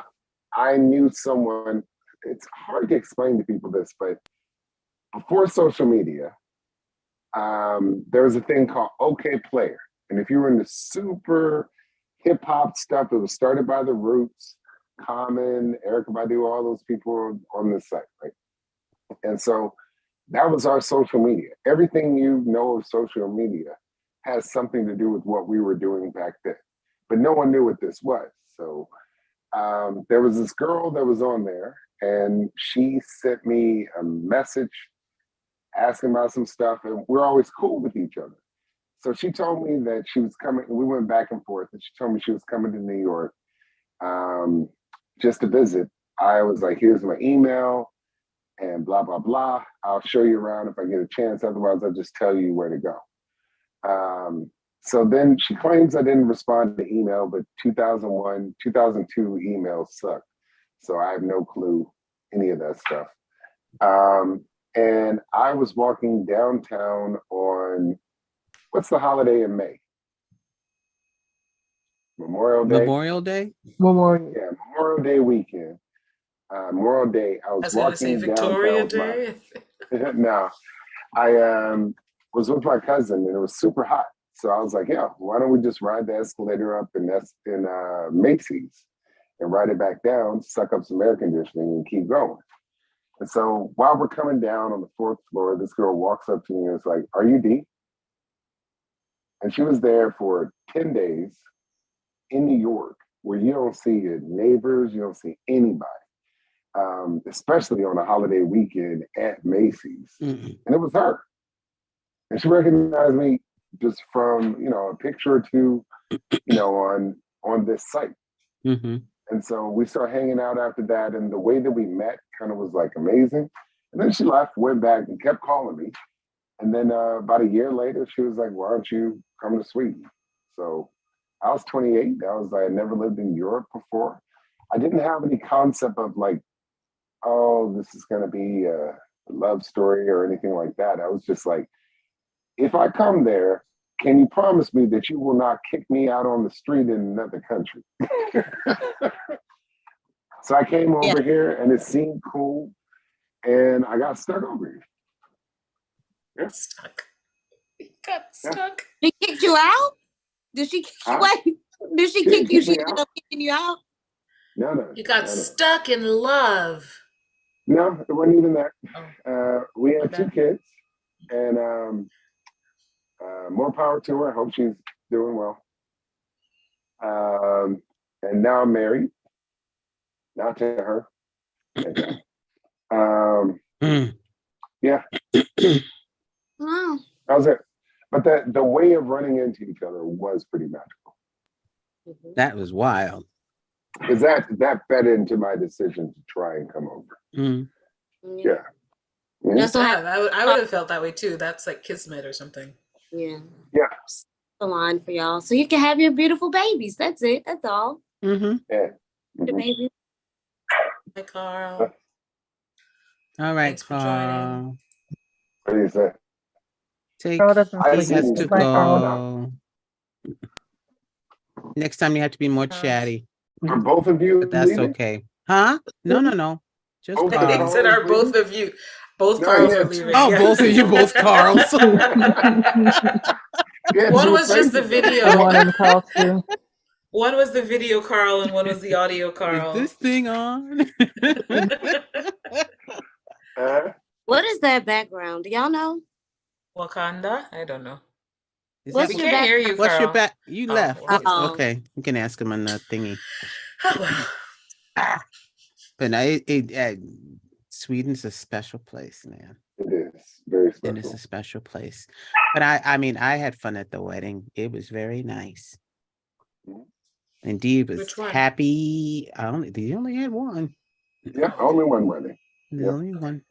I knew someone. It's hard to explain to people this, but before social media, there was a thing called OK Player. And if you were into super hip hop stuff, it was started by The Roots, Common, Erykah Badu, all those people on this site, right? And so that was our social media. Everything you know of social media has something to do with what we were doing back then. But no one knew what this was. So there was this girl that was on there, and she sent me a message asking about some stuff, and we're always cool with each other. So she told me that she was coming, and we went back and forth, and she told me she was coming to New York just to visit. I was like, here's my email, and blah, blah, blah. I'll show you around if I get a chance. Otherwise, I'll just tell you where to go. So then she claims I didn't respond to email, but 2001, 2002 emails suck. So I have no clue any of that stuff. And I was walking downtown on, what's the holiday in May? Memorial Day? Memorial Day? Memorial. Yeah, Memorial Day weekend. Memorial Day, I was walking Victoria downtown. Day. No, I was with my cousin, and it was super hot. So I was like, yeah, why don't we just ride the escalator up in Macy's and ride it back down, suck up some air conditioning, and keep going. And so while we're coming down on the 4th floor, this girl walks up to me and is like, are you Dee? And she was there for 10 days in New York, where you don't see your neighbors, you don't see anybody, especially on a holiday weekend at Macy's. Mm-hmm. And it was her. And she recognized me just from, a picture or two, on this site. Mm-hmm. And so we started hanging out after that. And the way that we met kind of was like amazing. And then she left, went back, and kept calling me. And then about a year later, she was like, why don't you come to Sweden? So I was 28. I had never lived in Europe before. I didn't have any concept of like, oh, this is going to be a love story or anything like that. I was just like, if I come there, can you promise me that you will not kick me out on the street in another country? So I came over here, and it seemed cool, and I got stuck over here. Yeah. Stuck. You got stuck. She kicked you out? Did she wait? Did she kick you? She ended up kicking you out? No. You got stuck in love. No, it wasn't even that. We had 2 kids, and more power to her. I hope she's doing well. And now I'm married. Not to her. Yeah. Wow. That was it. But the way of running into each other was pretty magical. That was wild. Because that fed into my decision to try and come over. Mm-hmm. Yeah. Mm-hmm. That's what I would have felt that way too. That's like kismet or something. Yeah. Yeah. The line for y'all. So you can have your beautiful babies. That's it. That's all. Mm-hmm. Yeah. The babies. Hi, Carl. All right, Thanks for joining. What do you say? Take Carl doesn't has sleep. to Bye, Carl. go. Next time you have to be more chatty. For both of you, But that's leaving? okay. Huh? No. Just Both Carl. They said, "Are both of you? Both Carls are leaving." Oh, both of you, both Carls. One was just the video. One in Carl too. One was the video Carl, and one was the audio Carl. Is this thing on? What is that background? Do y'all know? Wakanda? I don't know. What's We your can't hear you, What's Carl. your back? You left. Uh-oh. Okay, you can ask him on the thingy. Oh, well. But Sweden's a special place, man. It is very special. And it's a special place. But I mean, I had fun at the wedding. It was very nice. And Dee was happy. You only had one. Yeah, only one wedding. The only one.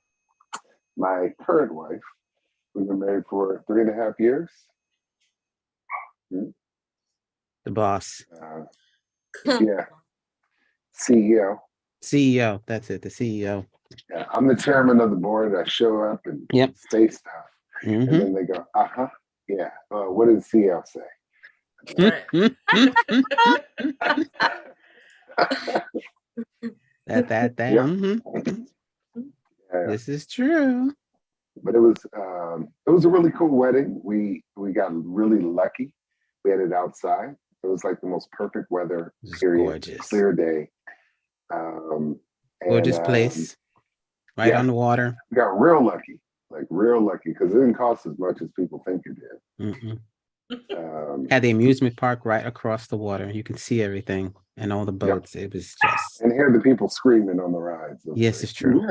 My current wife, we've been married for 3.5 years. The boss. Yeah. CEO. CEO. That's it. The CEO. Yeah, I'm the chairman of the board. I show up and say stuff. And then they go, yeah. What did the CEO say? That. Yeah. This is true. But it was a really cool wedding. We got really lucky. We had it outside. It was like the most perfect weather. Period. Gorgeous. Clear day. Gorgeous place. Right on the water. We got real lucky. Like real lucky because it didn't cost as much as people think it did. Had the amusement park right across the water. You can see everything and all the boats. It was just and hear the people screaming on the rides. Yes, it's true.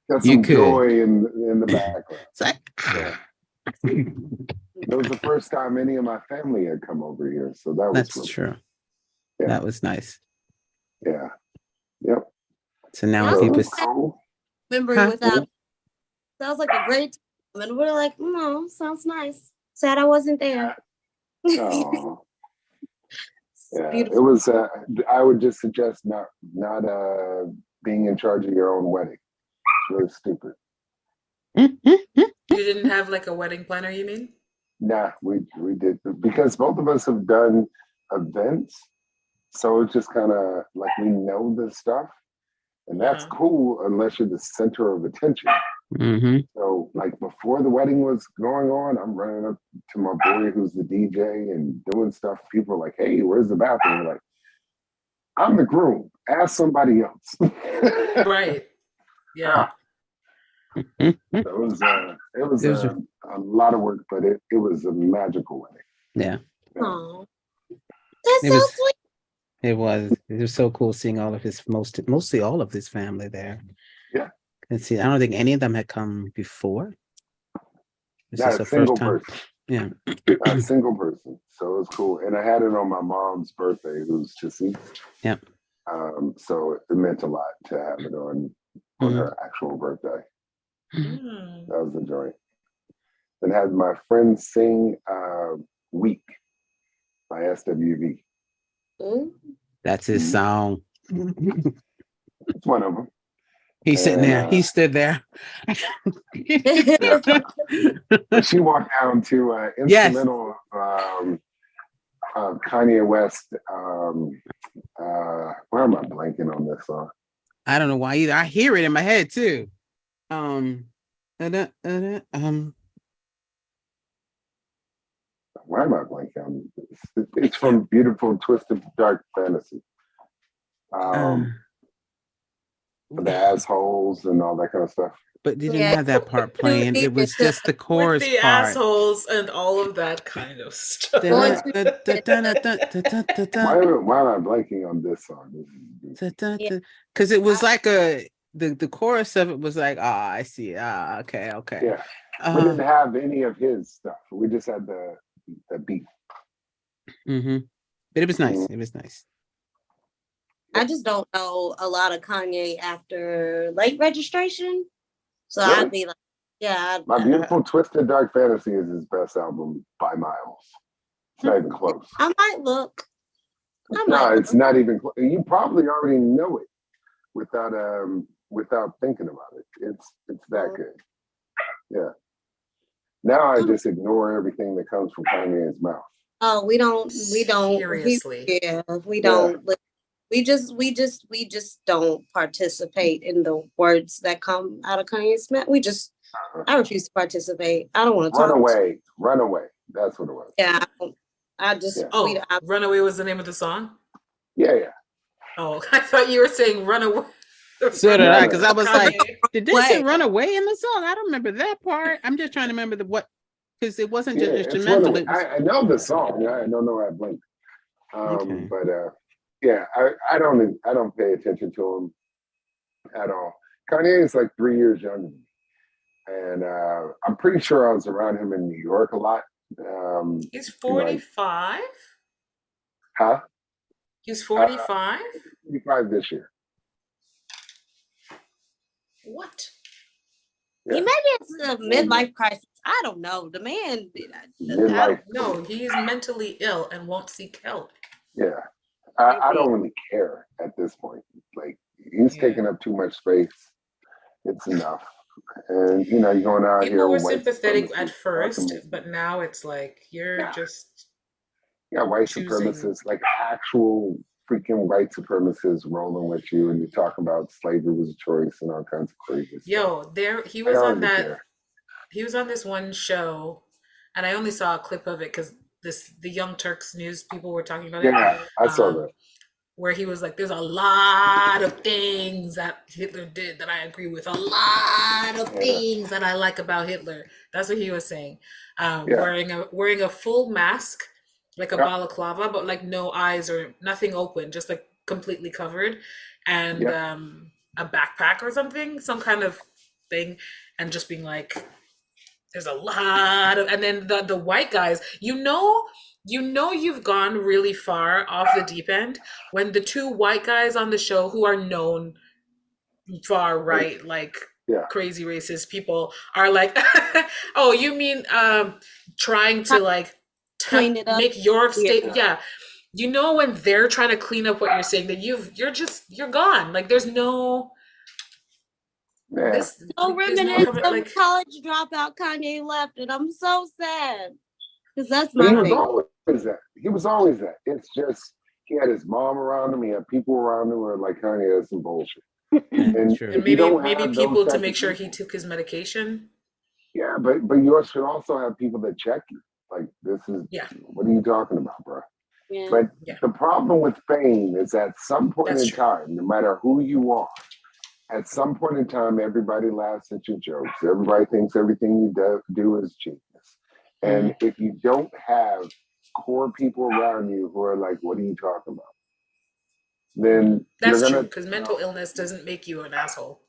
Got some joy in the background. It's like it was the first time any of my family had come over here, so that's really true. Cool. Yeah. That was nice. Yeah. Yep. So now people cool. Remember without sounds like a great time. And we're like, sounds nice. Sad I wasn't there. Oh. Yeah, it was. I would just suggest not being in charge of your own wedding. It's really stupid. You didn't have like a wedding planner, you mean? Nah, we did because both of us have done events, so it's just kind of like we know this stuff, and that's cool unless you're the center of attention. So like before the wedding was going on, I'm running up to my boy who's the DJ and doing stuff. People are like, "Hey, where's the bathroom?" We're like, "I'm the groom. Ask somebody else." Right. Yeah. So it was a lot of work, but it was a magical wedding. Yeah. Oh, that's so sweet. It was so cool seeing all of his mostly all of his family there. Yeah. And see, I don't think any of them had come before. This Not is a the single first time. person. Yeah. Not a single person. So it was cool. And I had it on my mom's birthday, who's deceased. Yeah. So it meant a lot to have it on her actual birthday. That was the joy. And had my friend sing Weak by SWV. That's his song. It's one of them. He's sitting there. He stood there. She walked down to instrumental Kanye West. Why am I blanking on this song? I don't know why either. I hear it in my head too. Why am I blanking on this? It's from Beautiful Twisted Dark Fantasy. The assholes and all that kind of stuff. But they didn't have that part playing. It was just the chorus with the part. Assholes and all of that kind of stuff. Why am I blanking on this song? Because it was like the chorus of it was like, I see. Okay. Yeah. We didn't have any of his stuff. We just had the beat. But it was nice. It was nice. I just don't know a lot of Kanye after late registration. So really? I'd be like, My Beautiful Twisted Dark Fantasy is his best album by miles. It's not even close. I might look. It's not even close. You probably already know it without thinking about it. It's that good. Yeah. Now I just ignore everything that comes from Kanye's mouth. Oh, we don't. Seriously. We don't. We just don't participate in the words that come out of Kanye's mouth. I refuse to participate. I don't want to talk. Run away. That's what it was. Yeah. I just. Yeah. Runaway was the name of the song? Yeah. Oh, I thought you were saying Run Away. So did I, because I was like, did they say Run Away in the song? I don't remember that part. I'm just trying to remember because it wasn't just instrumental. I know the song. I don't know. I blinked. But yeah, I don't pay attention to him at all. Kanye is like 3 years younger than me. And I'm pretty sure I was around him in New York a lot. He's 45? Huh? He's 45? 45 this year. What? Maybe it's a midlife crisis. I don't know. The man, Midlife. No, he's mentally ill and won't seek help. Yeah. I don't really care at this point. Like, he's taking up too much space. It's enough. And, you know, you're going out here. People were with white sympathetic at supremacists, first, but now it's like, you're just. Yeah, white choosing. supremacists, like actual freaking white supremacists rolling with you, and you talk about slavery was a choice and all kinds of crazy stuff. He was on that. Care. He was on this one show, and I only saw a clip of it because the Young Turks news people were talking about it. Yeah, I saw that. Where he was like, "There's a lot of things that Hitler did that I agree with. A lot of things that I like about Hitler." That's what he was saying. Wearing a full mask, like a balaclava, but like no eyes or nothing open, just like completely covered, and a backpack or something, some kind of thing, and just being like, there's a lot of, and then the white guys, you know you've gone really far off the deep end when the two white guys on the show who are known far right, like crazy racist people, are like, oh, you mean trying to like clean it up, make your state, you know, when they're trying to clean up what you're saying, that you're gone. Like there's no. So remnants of college dropout Kanye left, and I'm so sad because that's my thing. He was always that. It's just he had his mom around him. He had people around him who were like, Kanye, that's some bullshit. And maybe people to make sure he took his medication. Yeah, but you should also have people that check you. Like, this is what are you talking about, bro? Yeah. But the problem with fame is at some point in time, no matter who you are, at some point in time, everybody laughs at your jokes. Everybody thinks everything you do is genius. And if you don't have core people around you who are like, what are you talking about? Then that's true, because mental illness doesn't make you an asshole.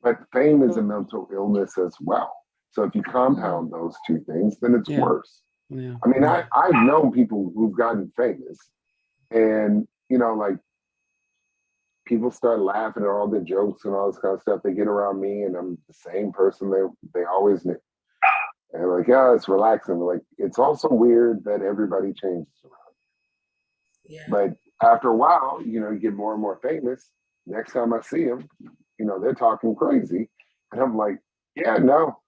But fame is a mental illness as well. So if you compound those two things, then it's worse. Yeah. I mean, I've known people who've gotten famous, and you know, like, people start laughing at all the jokes and all this kind of stuff. They get around me, and I'm the same person they always knew. And they're like, yeah, it's relaxing. They're like, it's also weird that everybody changes around. Yeah. But after a while, you know, you get more and more famous. Next time I see them, you know, they're talking crazy, and I'm like, yeah, no.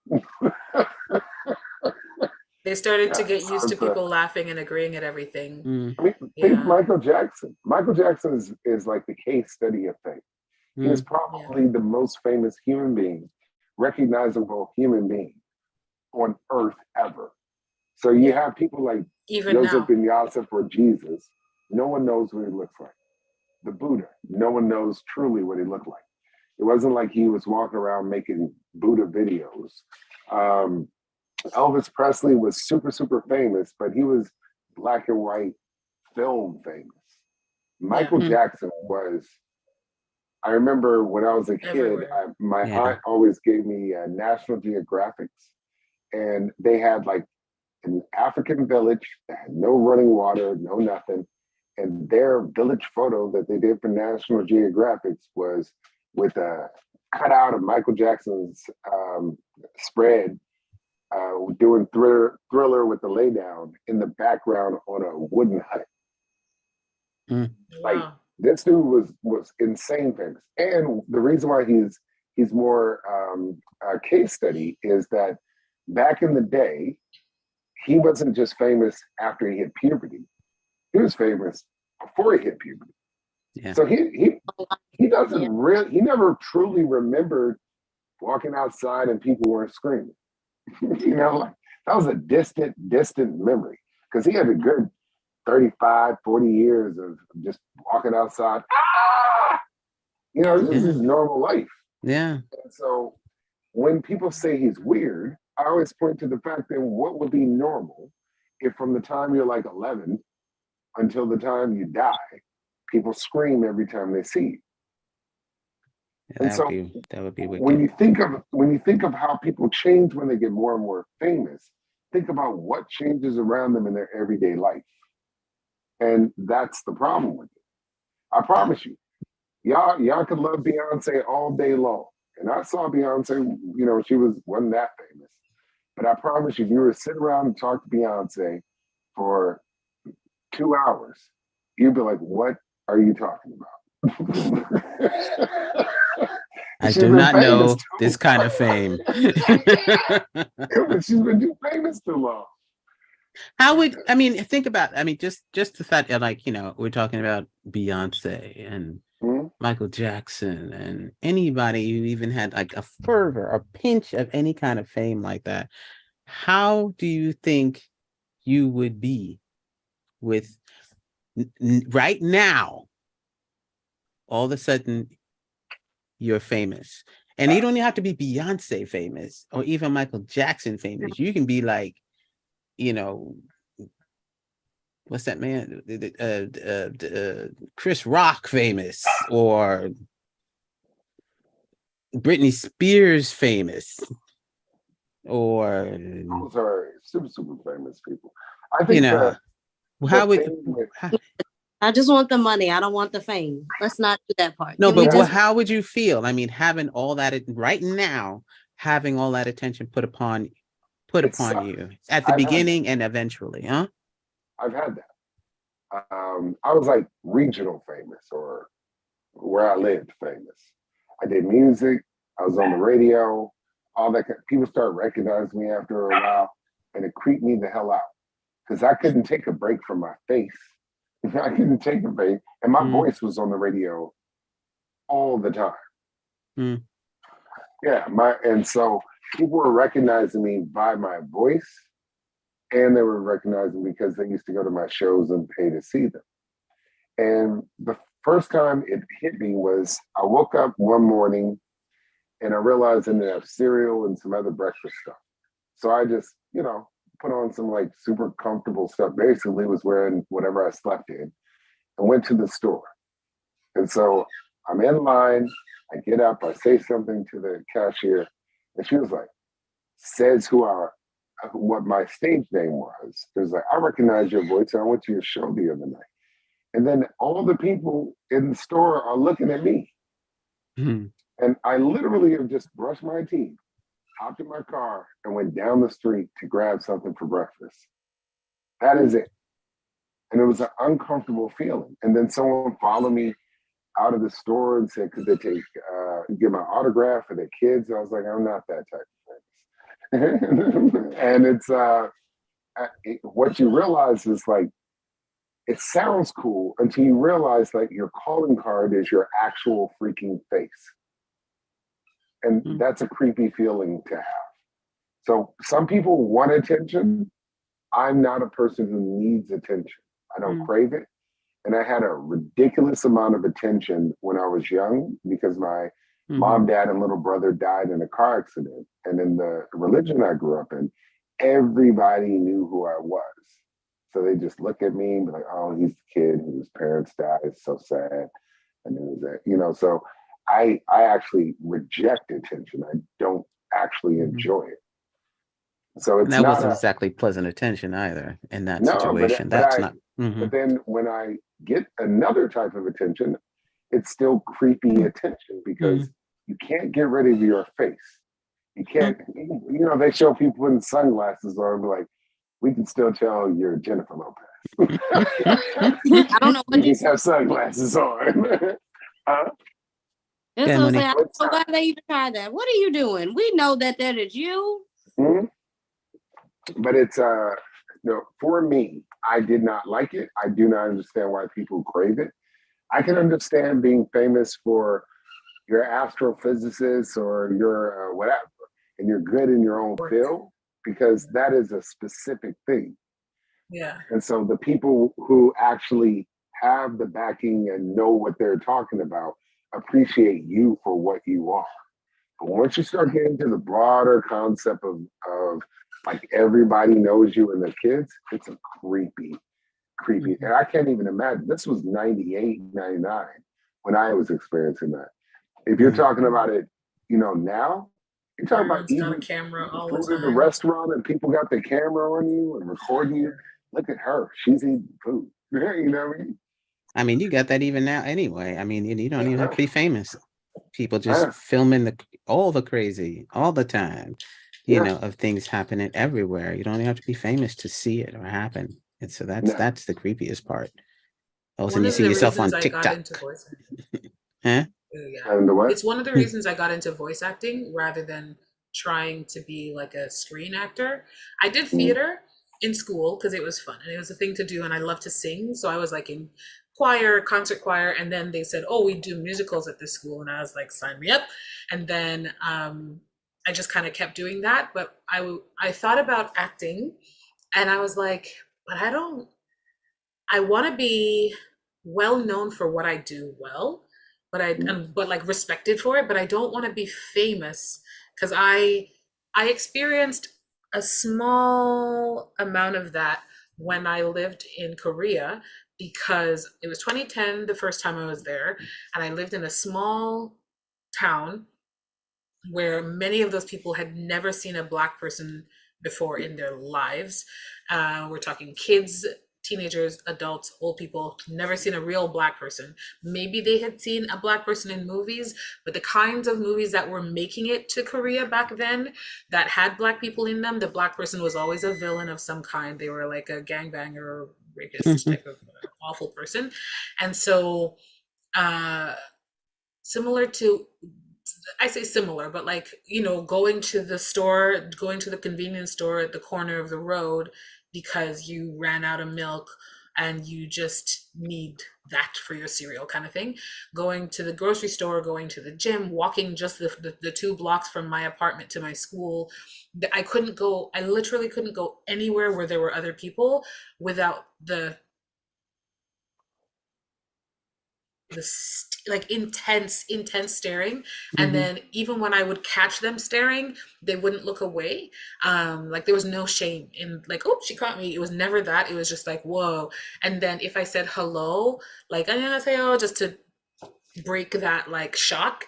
They started to get used to people laughing and agreeing at everything. I mean, think Michael Jackson. Michael Jackson is like the case study of fame. He is probably the most famous human being, recognizable human being on earth ever. So you have people like Joseph and Yosef or Jesus. No one knows what he looks like. The Buddha. No one knows truly what he looked like. It wasn't like he was walking around making Buddha videos. Elvis Presley was super, super famous, but he was black and white film famous. Michael Jackson was, I remember when I was a kid, my aunt always gave me National Geographics, and they had like an African village that had no running water, no nothing. And their village photo that they did for National Geographics was with a cutout of Michael Jackson's spread, doing Thriller with the lay down in the background on a wooden hut. Like, this dude was insane famous. And the reason why he's more a case study is that back in the day, he wasn't just famous after he hit puberty. He was famous before he hit puberty. Yeah. So he doesn't really, he never truly remembered walking outside and people weren't screaming. You know, like, that was a distant memory, because he had a good 35, 40 years of just walking outside. You know, this is normal life. Yeah. And so when people say he's weird, I always point to the fact that what would be normal if from the time you're like 11 until the time you die, people scream every time they see you. Yeah, and so that would be wicked. When you think of how people change when they get more and more famous, think about what changes around them in their everyday life. And that's the problem with it. I promise you, y'all could love Beyonce all day long. And I saw Beyonce, she wasn't that famous. But I promise you, if you were to sit around and talk to Beyonce for 2 hours, you'd be like, what are you talking about? I do not know this kind of fame. She's been too famous too long. Think about, just the fact that, we're talking about Beyonce and Michael Jackson and anybody who even had like a fervor, a pinch of any kind of fame like that. How do you think you would be with right now? All of a sudden, you're famous. And you don't even have to be Beyonce famous or even Michael Jackson famous. You can be like, what's that man? Chris Rock famous or Britney Spears famous or those are super famous people. I think I just want the money. I don't want the fame. Let's not do that part. No, but how would you feel? Having all that right now, having all that attention put upon you at the beginning and eventually, huh? I've had that. I was like regional famous or where I lived famous. I did music. I was on the radio. All that. People started recognizing me after a while, and it creeped me the hell out because I couldn't take a break from my face. I couldn't take a break, and my voice was on the radio all the time. Yeah, and so people were recognizing me by my voice, and they were recognizing me because they used to go to my shows and pay to see them. And the first time it hit me was I woke up one morning and I realized I didn't have cereal and some other breakfast stuff. So I just, put on some like super comfortable stuff. Basically was wearing whatever I slept in and went to the store. And so I'm in line, I get up, I say something to the cashier, and she was like, says what my stage name was. It was like, I recognize your voice. I went to your show the other night. And then all the people in the store are looking at me. And I literally have just brushed my teeth, hopped in my car, and went down the street to grab something for breakfast. That is it. And it was an uncomfortable feeling. And then someone followed me out of the store and said, could they get my autograph for their kids? And I was like, I'm not that type of famous. And it's what you realize is like, it sounds cool until you realize like your calling card is your actual freaking face. And that's a creepy feeling to have. So some people want attention. I'm not a person who needs attention. I don't crave it. And I had a ridiculous amount of attention when I was young because my mom, dad, and little brother died in a car accident. And in the religion I grew up in, everybody knew who I was. So they just look at me and be like, oh, he's the kid whose parents died. It's so sad. And it was that, so I actually reject attention. I don't actually enjoy it. So it's that wasn't exactly pleasant attention either in that situation. But then when I get another type of attention, it's still creepy attention because you can't get rid of your face. You can't, they show people putting sunglasses on and be like, we can still tell you're Jennifer Lopez. I don't know what you just have sunglasses on. I'm so glad they even tried that. What are you doing? We know that is you. But it's for me, I did not like it. I do not understand why people crave it. I can understand being famous for your astrophysicist or your whatever, and you're good in your own field because that is a specific thing. Yeah. And so the people who actually have the backing and know what they're talking about appreciate you for what you are. But once you start getting to the broader concept of like everybody knows you and their kids, it's a creepy. And I can't even imagine. This was 98, 99 when I was experiencing that. If you're talking about it, now, you're talking about even a camera all the time. In the restaurant and people got their camera on you and recording you. Look at her. She's eating food. You know what I mean? I mean, you got that even now anyway. I mean, you don't even have to be famous. People just filming all the crazy, all the time, you know, of things happening everywhere. You don't even have to be famous to see it or happen. And so that's the creepiest part. Also, One you of see the yourself on reasons I got TikTok. into voice acting. Huh? Yeah. And the what? It's one of the reasons I got into voice acting rather than trying to be like a screen actor. I did theater in school because it was fun and it was a thing to do and I love to sing. So I was like in choir, concert choir, and then they said, oh, we do musicals at this school. And I was like, sign me up. And then I just kind of kept doing that. But I thought about acting and I was like, but I want to be well known for what I do well, but like respected for it, but I don't want to be famous because I experienced a small amount of that when I lived in Korea because it was 2010 the first time I was there and I lived in a small town where many of those people had never seen a Black person before in their lives. We're talking kids, teenagers, adults, old people, never seen a real Black person. Maybe they had seen a Black person in movies, but the kinds of movies that were making it to Korea back then that had Black people in them, the Black person was always a villain of some kind. They were like a gangbanger or rapist type of awful person. And so similar to, I say similar, but like, you know, going to the convenience store at the corner of the road because you ran out of milk and you just need that for your cereal kind of thing. Going to the grocery store, going to the gym, walking just the 2 blocks from my apartment to my school. I literally couldn't go anywhere where there were other people without the like intense staring. And then even when I would catch them staring, they wouldn't look away. Like there was no shame in like, oh, she caught me. It was never that. It was just like, whoa. And then if I said hello, like 안녕하세요, just to break that like shock,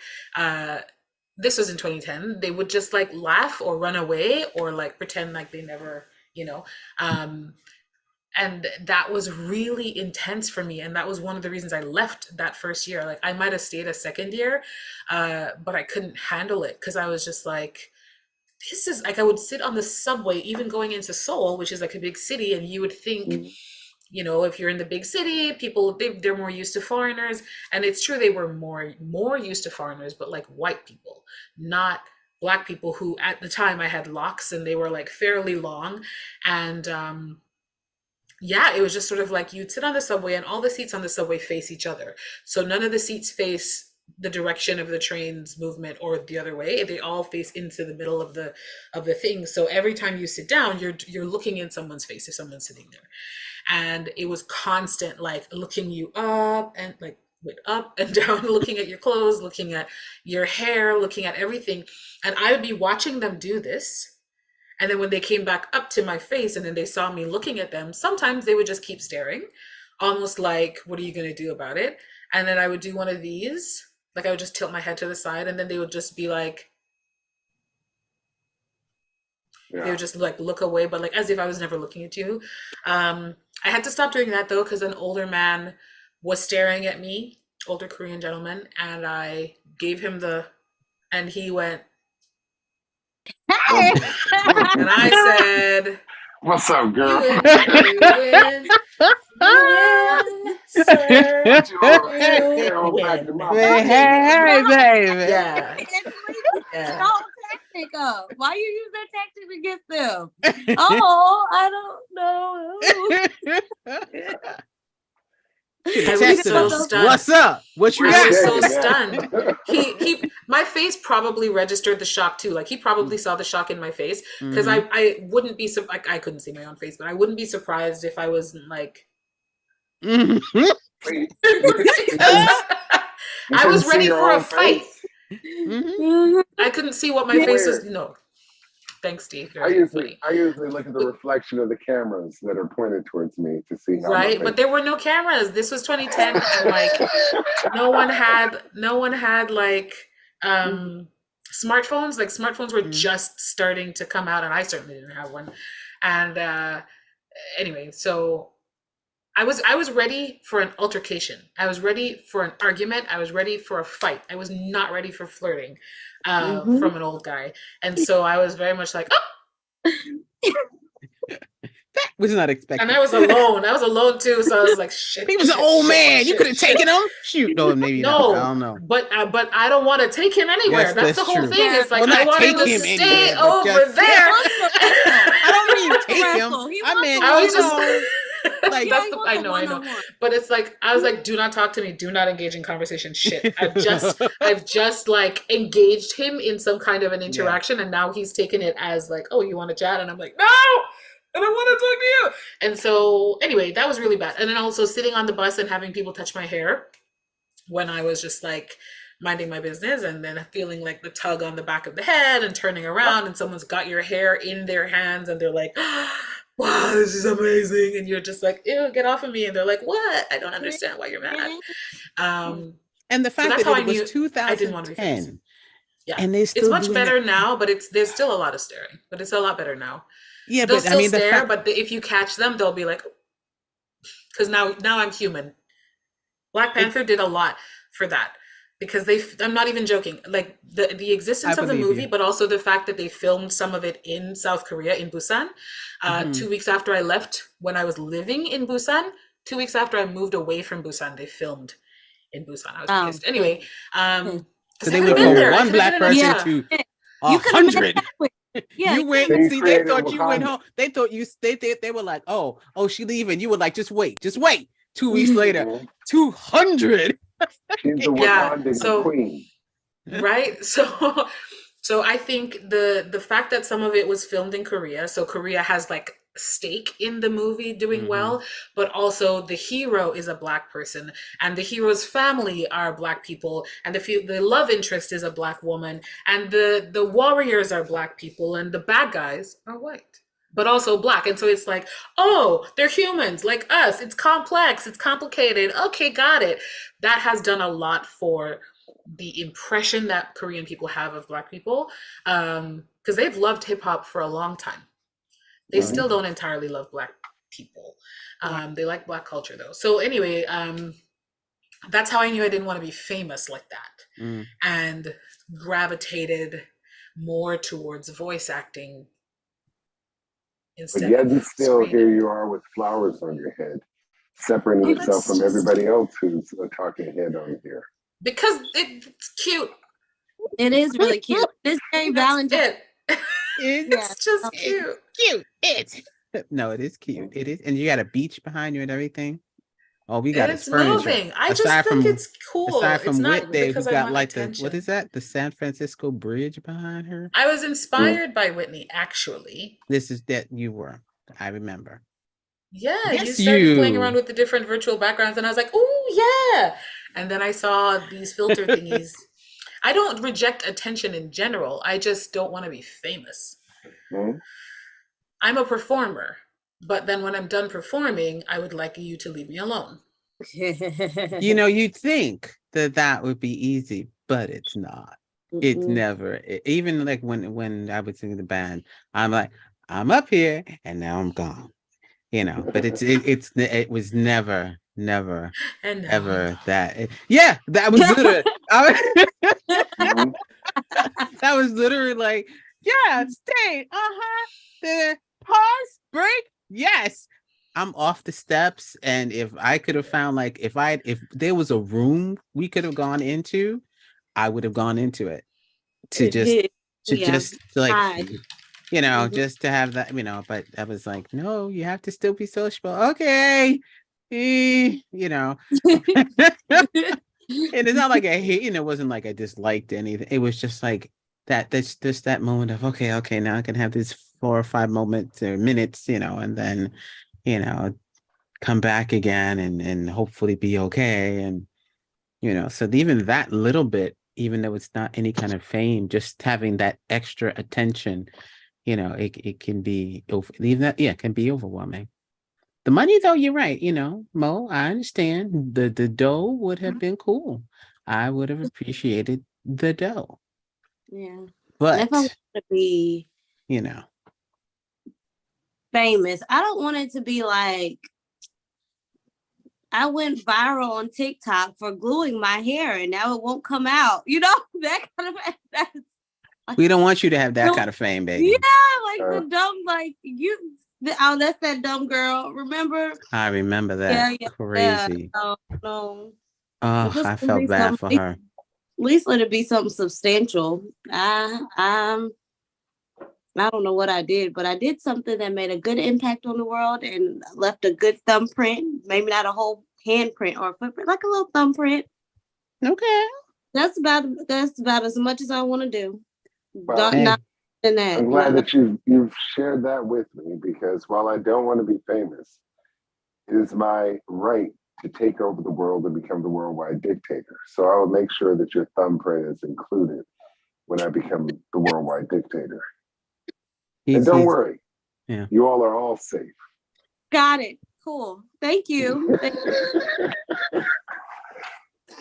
this was in 2010, they would just like laugh or run away or like pretend like they never, you know. And that was really intense for me. And that was one of the reasons I left that first year. Like I might have stayed a second year, but I couldn't handle it because I was just like, this is like, I would sit on the subway, even going into Seoul, which is like a big city. And you would think, you know, if you're in the big city, people, they're more used to foreigners. And it's true, they were more used to foreigners, but like white people, not Black people who at the time I had locks and they were like fairly long. And, yeah, it was just sort of like you'd sit on the subway and all the seats on the subway face each other. So none of the seats face the direction of the train's movement or the other way. They all face into the middle of the thing. So every time you sit down, you're looking in someone's face if someone's sitting there. And it was constant, like looking you up and like up and down, looking at your clothes, looking at your hair, looking at everything. And I would be watching them do this. And then when they came back up to my face and then they saw me looking at them, sometimes they would just keep staring, almost like, what are you going to do about it? And then I would do one of these, like I would just tilt my head to the side and then they would just be like, they would just like look away, but like as if I was never looking at you. I had to stop doing that though, because an older man was staring at me, older Korean gentleman, and I gave him and he went, and I said, "What's up, girl?" You win, sir. Hey, baby. Yeah. Tactic of why you use that tactic against them? Oh, I don't know. I was so stunned. What's up? What you got? I was so stunned. He my face probably registered the shock too. Like he probably saw the shock in my face because I wouldn't be like I couldn't see my own face, but I wouldn't be surprised if I wasn't like. I was ready for a fight. I couldn't see what my face was. No. Thanks, Steve. I usually look at the reflection of the cameras that are pointed towards me to see how. Right, but there were no cameras. This was 2010, and like no one had like smartphones. Like smartphones were just starting to come out, and I certainly didn't have one. And anyway, so I was ready for an altercation. I was ready for an argument. I was ready for a fight. I was not ready for flirting. from an old guy. And so I was very much like, oh, That was not expected. and I was alone. I was alone too. So I was like, shit. He was an old man. You could have taken him. Shoot, no, maybe not. I don't know. But I don't want to take him anywhere. Yes, that's the whole true. thing. It's like, Well, I want him to take him stay anywhere, but over just- there. I don't mean take him. I meant, I was you just know, like, I know. But it's like, I was like, do not talk to me. Do not engage in conversation. Shit. I've just like engaged him in some kind of an interaction, and now he's taken it as like, oh, you want to chat? And I'm like, no, I don't want to talk to you. And so anyway, that was really bad. And then also sitting on the bus and having people touch my hair when I was just like minding my business, and then feeling like the tug on the back of the head and turning around and someone's got your hair in their hands and they're like, wow, this is amazing. And you're just like, ew, get off of me. And they're like, what? I don't understand why you're mad. And the fact that's that how it was I knew 2010. I didn't want to be famous. Yeah, and they still it's much doing better that. now, but there's still a lot of staring, but it's a lot better now. Yeah, they'll but still I mean, stare, but if you catch them, they'll be like, because now I'm human. Black Panther did a lot for that, because I'm not even joking. Like the existence of the movie, but also the fact that they filmed some of it in South Korea, in Busan. 2 weeks after I left, when I was living in Busan, 2 weeks after I moved away from Busan, they filmed in Busan. I was pissed. Anyway, so they went from one black person to 100. Yeah, you went and see. They thought you went home. They thought you. They were like, oh, she leaving. You were like, just wait. 2 weeks later, 200. She's the Wakandan queen, right? So I think the fact that some of it was filmed in Korea, so Korea has like stake in the movie doing well, but also the hero is a black person, and the hero's family are black people, and the love interest is a black woman, and the warriors are black people, and the bad guys are white but also black. And so it's like, oh, they're humans like us. It's complex, it's complicated. Okay, got it. That has done a lot for the impression that Korean people have of black people, because they've loved hip hop for a long time. They still don't entirely love black people. They like black culture though. So anyway, that's how I knew I didn't want to be famous like that, and gravitated more towards voice acting. But yet and still, here you are with flowers on your head, separating yourself from everybody else who's a talking head on here. Because it's cute. It is really cute. It's very Valentine. It's just cute. No, it is cute. It is, and you got a beach behind you and everything. Oh, we got it's furniture. moving. I just think it's cool. Aside from it's not Whitney, we because I got want like attention. what is that? The San Francisco Bridge behind her. I was inspired by Whitney, actually. This is that you were. I remember. Yeah, Yes, you started playing around with the different virtual backgrounds, and I was like, "Oh yeah!" And then I saw these filter thingies. I don't reject attention in general. I just don't want to be famous. I'm a performer, but then when I'm done performing, I would like you to leave me alone. You know, you'd think that would be easy, but it's not. It's never. Even like when I would sing the band, I'm like, I'm up here and now I'm gone. You know, but it was never ever that. Yeah, that was literally. That was literally like, yeah, stay. The pause, break. Yes. I'm off the steps, and if I could have found like if there was a room we could have gone into, I would have gone into it to just like you know just to have that, you know. But I was like, no, you have to still be sociable. Okay, you know. And it's not like I hate, you know, it wasn't like I disliked anything. It was just like that's just that moment of okay, now I can have this 4 or 5 moments or minutes, you know, and then, you know, come back again and hopefully be okay. And, you know, so even that little bit, even though it's not any kind of fame, just having that extra attention, you know, it can be it can be overwhelming. The money though, you're right, you know, Mo, I understand the dough would have been cool. I would have appreciated the dough. Yeah. But if I want to be, you know, famous, I don't want it to be like I went viral on TikTok for gluing my hair and now it won't come out. You know, that kind of We don't want you to have that kind of fame, baby. Yeah, like the dumb, like you. Oh, that's that dumb girl. Remember? I remember that. Yeah. Crazy. No, no. Oh, I felt bad for her. At least let it be something substantial. I don't know what I did, but I did something that made a good impact on the world and left a good thumbprint. Maybe not a whole handprint or a footprint, like a little thumbprint. Okay. That's about as much as I want to do. Well, Not than that. I'm glad that you've shared that with me, because while I don't want to be famous, it is my right to take over the world and become the worldwide dictator. So I will make sure that your thumbprint is included when I become the worldwide dictator. And don't worry, you all are all safe. Got it. Cool. Thank you.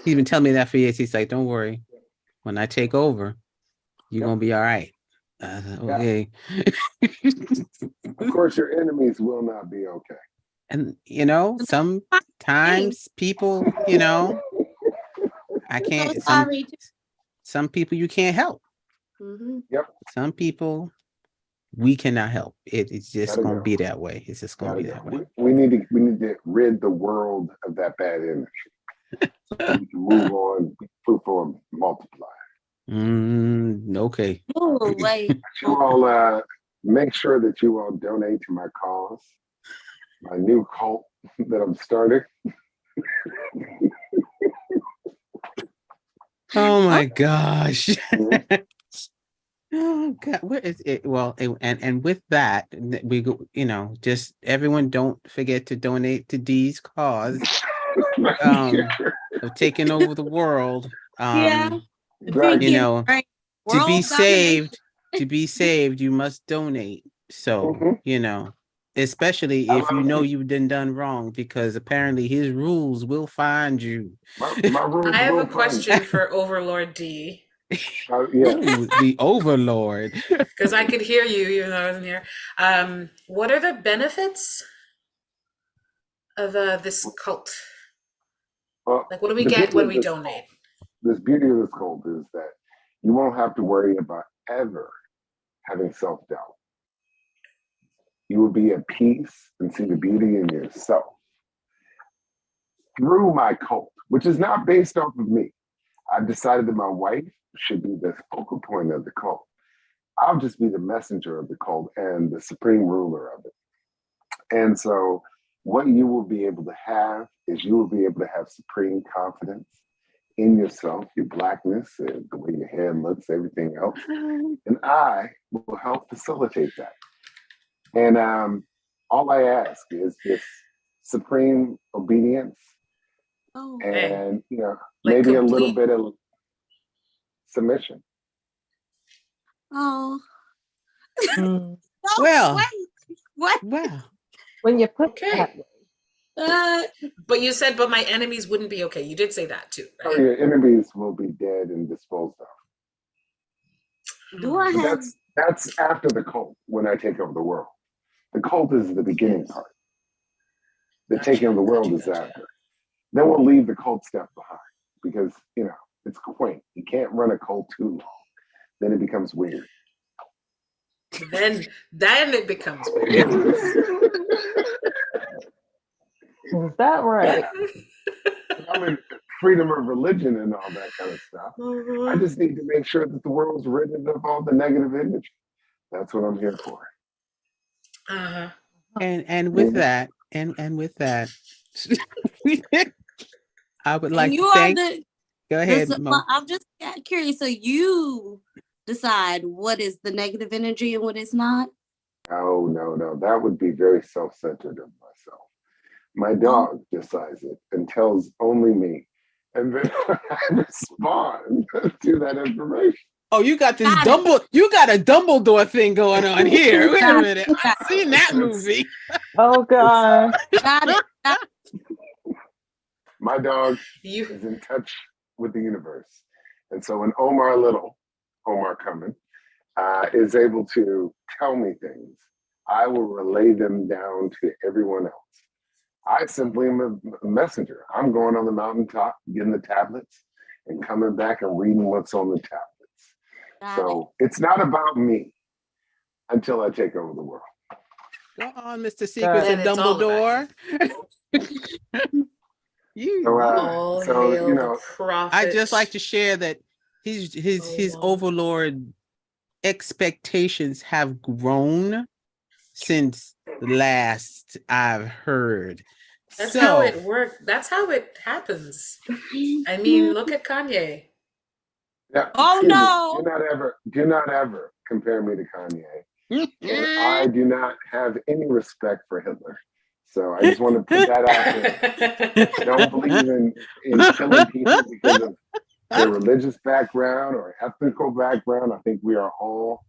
He's been telling me that for years. He's like, don't worry. When I take over, you're going to be all right. Okay. Of course, your enemies will not be okay. And, sometimes people, I can't. Some people you can't help. Mm-hmm. Yep. Some people we cannot help. It's just going to be that way. It's just going to be that way. We need to rid the world of that bad energy. So we can move on, be fruitful, and multiply. Okay. Oh, wait. You all make sure that you all donate to my cause, my new cult that I'm starting. Oh my gosh. Oh God, where is it? Well, and with that, we go, just everyone don't forget to donate to Dee's cause of taking over the world. To be saved, you must donate. So, especially if you've done wrong, because apparently his rules will find you. My rules I have a question for Overlord D. Ooh, the Overlord. Because I could hear you even though I wasn't here. What are the benefits of this cult? Like, what do we get when we donate? This beauty of this cult is that you won't have to worry about ever having self-doubt. You will be at peace and see the beauty in yourself through my cult, which is not based off of me. I've decided that my wife should be the focal point of the cult. I'll just be the messenger of the cult and the supreme ruler of it. And so what you will be able to have is you will be able to have supreme confidence in yourself, your blackness, and the way your hair looks, everything else. And I will help facilitate that. And all I ask is just supreme obedience and, maybe a little bit of submission. Oh. Well. What? Well. When you put that way. But you said, but my enemies wouldn't be okay. You did say that too, right? Oh, your enemies will be dead and disposed of. Do I have? That's after the cult, when I take over the world. The cult is the beginning part. The taking of the world is after. Then we'll leave the cult stuff behind because, it's quaint. You can't run a cult too long. Then it becomes weird. Then it becomes weird. Is that right? I'm in freedom of religion and all that kind of stuff. I just need to make sure that the world's rid of all the negative energy. That's what I'm here for. And with that, and with that, I would like to thank. Go ahead. I'm just curious. So you decide what is the negative energy and what is not? Oh, no. That would be very self-centered of myself. My dog decides it and tells only me. And then I respond to that information. Oh, you got this you got a Dumbledore thing going on here. Wait a minute. I've seen that movie. Oh, God. Got it. My dog is in touch with the universe. And so when Omar Coming, is able to tell me things, I will relay them down to everyone else. I simply am a messenger. I'm going on the mountaintop, getting the tablets, and coming back and reading what's on the tablets. So it's not about me until I take over the world. Go on, Mr. Secrets and Dumbledore. I just like to share that his overlord expectations have grown since last I've heard. That's how it worked. That's how it happens. I mean, look at Kanye. Yeah, no! Do not ever compare me to Kanye. And I do not have any respect for Hitler. So I just want to put that out there. I don't believe in killing people because of their religious background or ethnical background. I think we are all,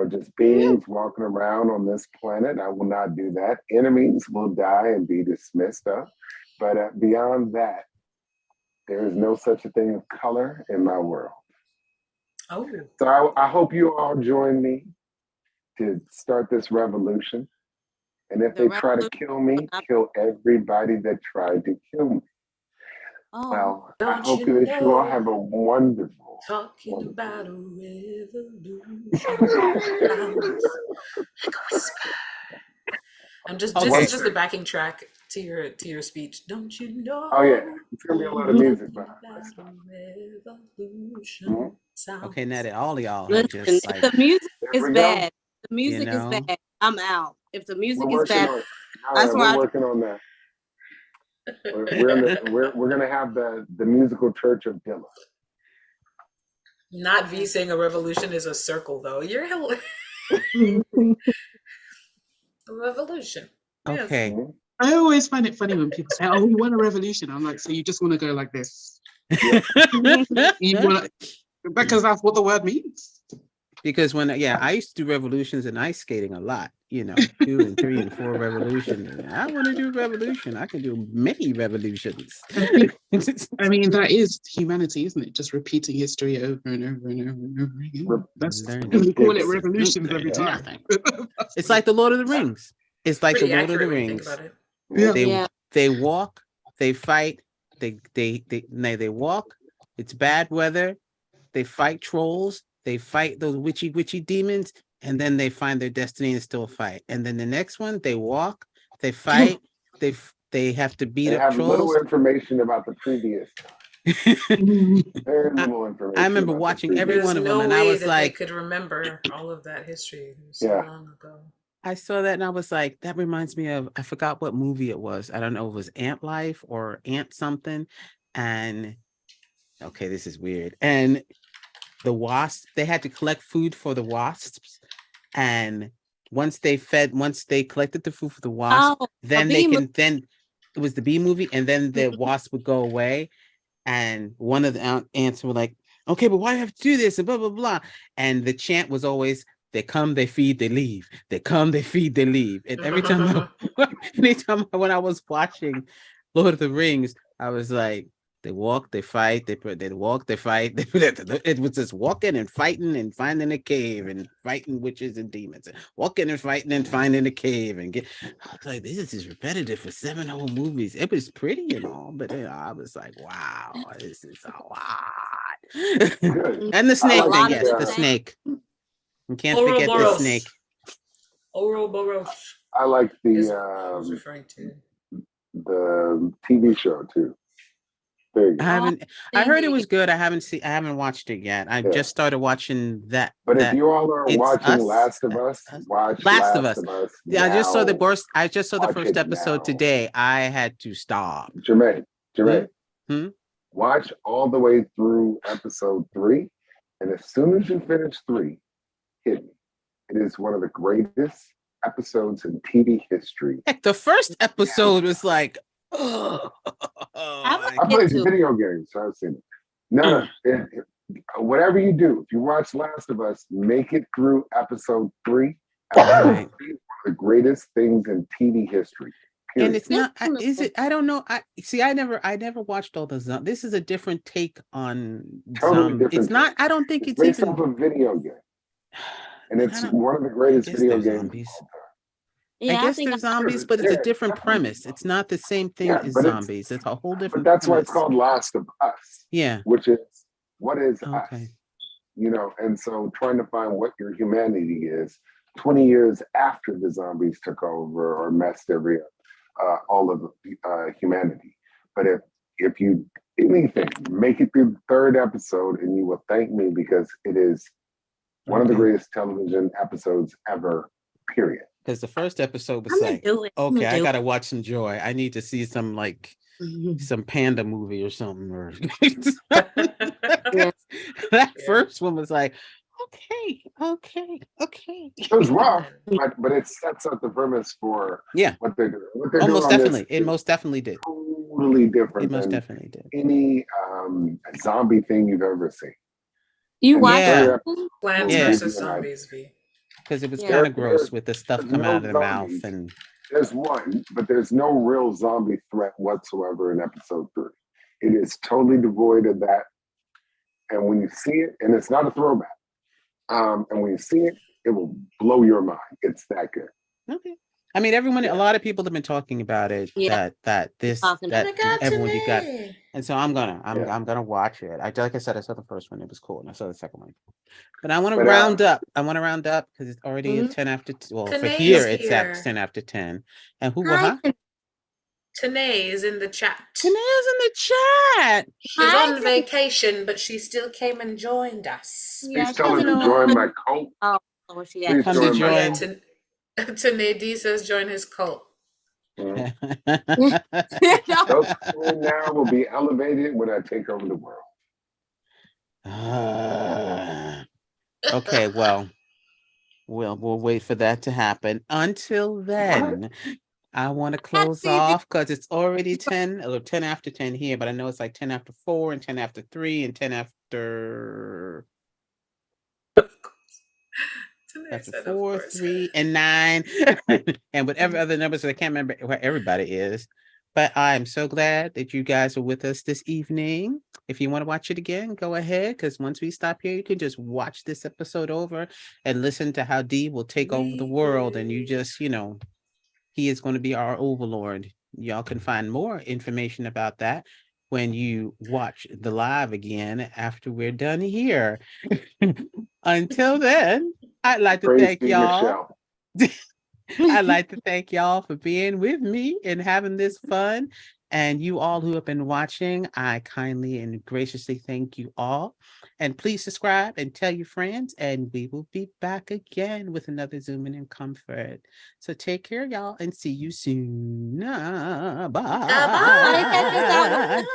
just beings walking around on this planet. I will not do that. Enemies will die and be dismissed of. But beyond that, there is no such a thing as color in my world. Oh. So I hope you all join me to start this revolution. And if they try to kill me, kill everybody that tried to kill me. Oh. Well, I hope that you all have a wonderful. Talking about a revolution. This is just the backing track to your speech. Don't you know? Oh yeah, it's gonna be a lot of music behind that. Okay, Natty, all of y'all. Listen, if the music is bad, the music is bad, I'm out. If the music is bad, we're working on that. We're gonna have the musical church of Dilla. Not V saying a revolution is a circle, though. You're a revolution. Okay. Yes. I always find it funny when people say, "Oh, we want a revolution." I'm like, so you just want to go like this? Yeah. Because that's what the word means. Because I used to do revolutions and ice skating a lot, 2 and 3 and 4 revolution. I want to do revolution. I can do many revolutions. I mean, that is humanity, isn't it? Just repeating history over and over and over and over again. That's we call it revolutions every time. It's like the Lord of the Rings. It's like the Lord of the Rings. They walk, they fight, they walk. It's bad weather. They fight trolls. They fight those witchy demons, and then they find their destiny and still fight. And then the next one, they walk, they fight, they have to beat up trolls. They have little information about the previous time. Very little information. I remember watching every one of them, and I was like, I could remember all of that history. It was so long ago. I saw that and I was like, that reminds me of, I forgot what movie it was. I don't know if it was Ant Life or Ant something. And okay, this is weird. And the wasps, they had to collect food for the wasps. And once they collected the food for the wasps, then it was the bee movie. And then the wasp would go away. And one of the ants were like, okay, but why do I have to do this? And blah, blah, blah. And the chant was always, they come, they feed, they leave. They come, they feed, they leave. And every time, when I was watching Lord of the Rings, I was like, they walk, they fight, they walk, they fight. It was just walking and fighting and finding a cave and fighting witches and demons. And walking and fighting and finding a cave. I was like, this is repetitive for 7 whole movies. It was pretty and all, but I was like, wow, this is a lot. And the snake thing, yes, the snake. You can't forget the snake. Ouroboros. I like the TV show too. I heard it was good. I haven't watched it yet. I just started watching that. But if you all are watching Last of Us, watch Last of Us. Yeah, I just saw the first episode today. I had to stop. Jermaine, watch all the way through episode 3, and as soon as you finish 3, hit me. It is one of the greatest episodes in TV history. Heck, the first episode was like, I played video games, so I've seen it. No, whatever you do, if you watch Last of Us, make it through episode 3. Episode 3 is one of the greatest things in TV history. Period. And it's not, is it? I don't know. I never watched all the zombies. This is a different take on zombies. It's not, I don't think it's based even off a video game. And it's one of the greatest video games. I guess they're zombies, but it's a different premise. It's not the same thing as zombies. It's a whole different But that's premise. why it's called Last of Us. Yeah. Which is, what is us? you know, and so trying to find what your humanity is 20 years after the zombies took over or messed all of humanity. But if you anything, make it through the third episode and you will thank me, because it is one of the greatest television episodes ever, period. Because the first episode was like, okay, I gotta watch some Joy. I need to see some like some panda movie or something. Or that first one was like, okay. It was rough, but it sets up the premise for what they're doing. What they're almost doing definitely. It most definitely did. Totally different. It most definitely did. Any zombie thing you've ever seen. You watch Plants vs. Zombies, V. Because it was kind of gross with the stuff coming out of the mouth. And there's one, but there's no real zombie threat whatsoever in episode 3. It is totally devoid of that. And when you see it, and it's not a throwback, and when you see it, it will blow your mind. It's that good. Okay. I mean, a lot of people have been talking about it. That everyone you got, and so I'm gonna watch it. Like I said, I saw the first one; it was cool, and I saw the second one. But I want to round up. I want to round up because it's already at 10 after. Well, for here it's at 10 after 10. And who will? Tanae is in the chat. Tanae is in the chat. She's on vacation, but she still came and joined us. Please tell her to join my cult. Oh, she come to join. Tanae D says join his cult. Those now will be elevated when I take over the world. Okay, well, we'll wait for that to happen. Until then, I want to close off because it's already 10 after 10 here, but I know it's like 10 after 4 and 10 after 3 and 10 after 4, 3, and 9, and whatever other numbers. I can't remember where everybody is. But I'm so glad that you guys are with us this evening. If you want to watch it again, go ahead, because once we stop here, you can just watch this episode over and listen to how Dee will take over the world. And you just, he is going to be our overlord. Y'all can find more information about that when you watch the live again after we're done here. Until then, I'd like to thank y'all. I'd like to thank y'all for being with me and having this fun. And you all who have been watching, I kindly and graciously thank you all. And please subscribe and tell your friends. And we will be back again with another Zooming in Comfort. So take care, y'all, and see you soon. Bye. Bye.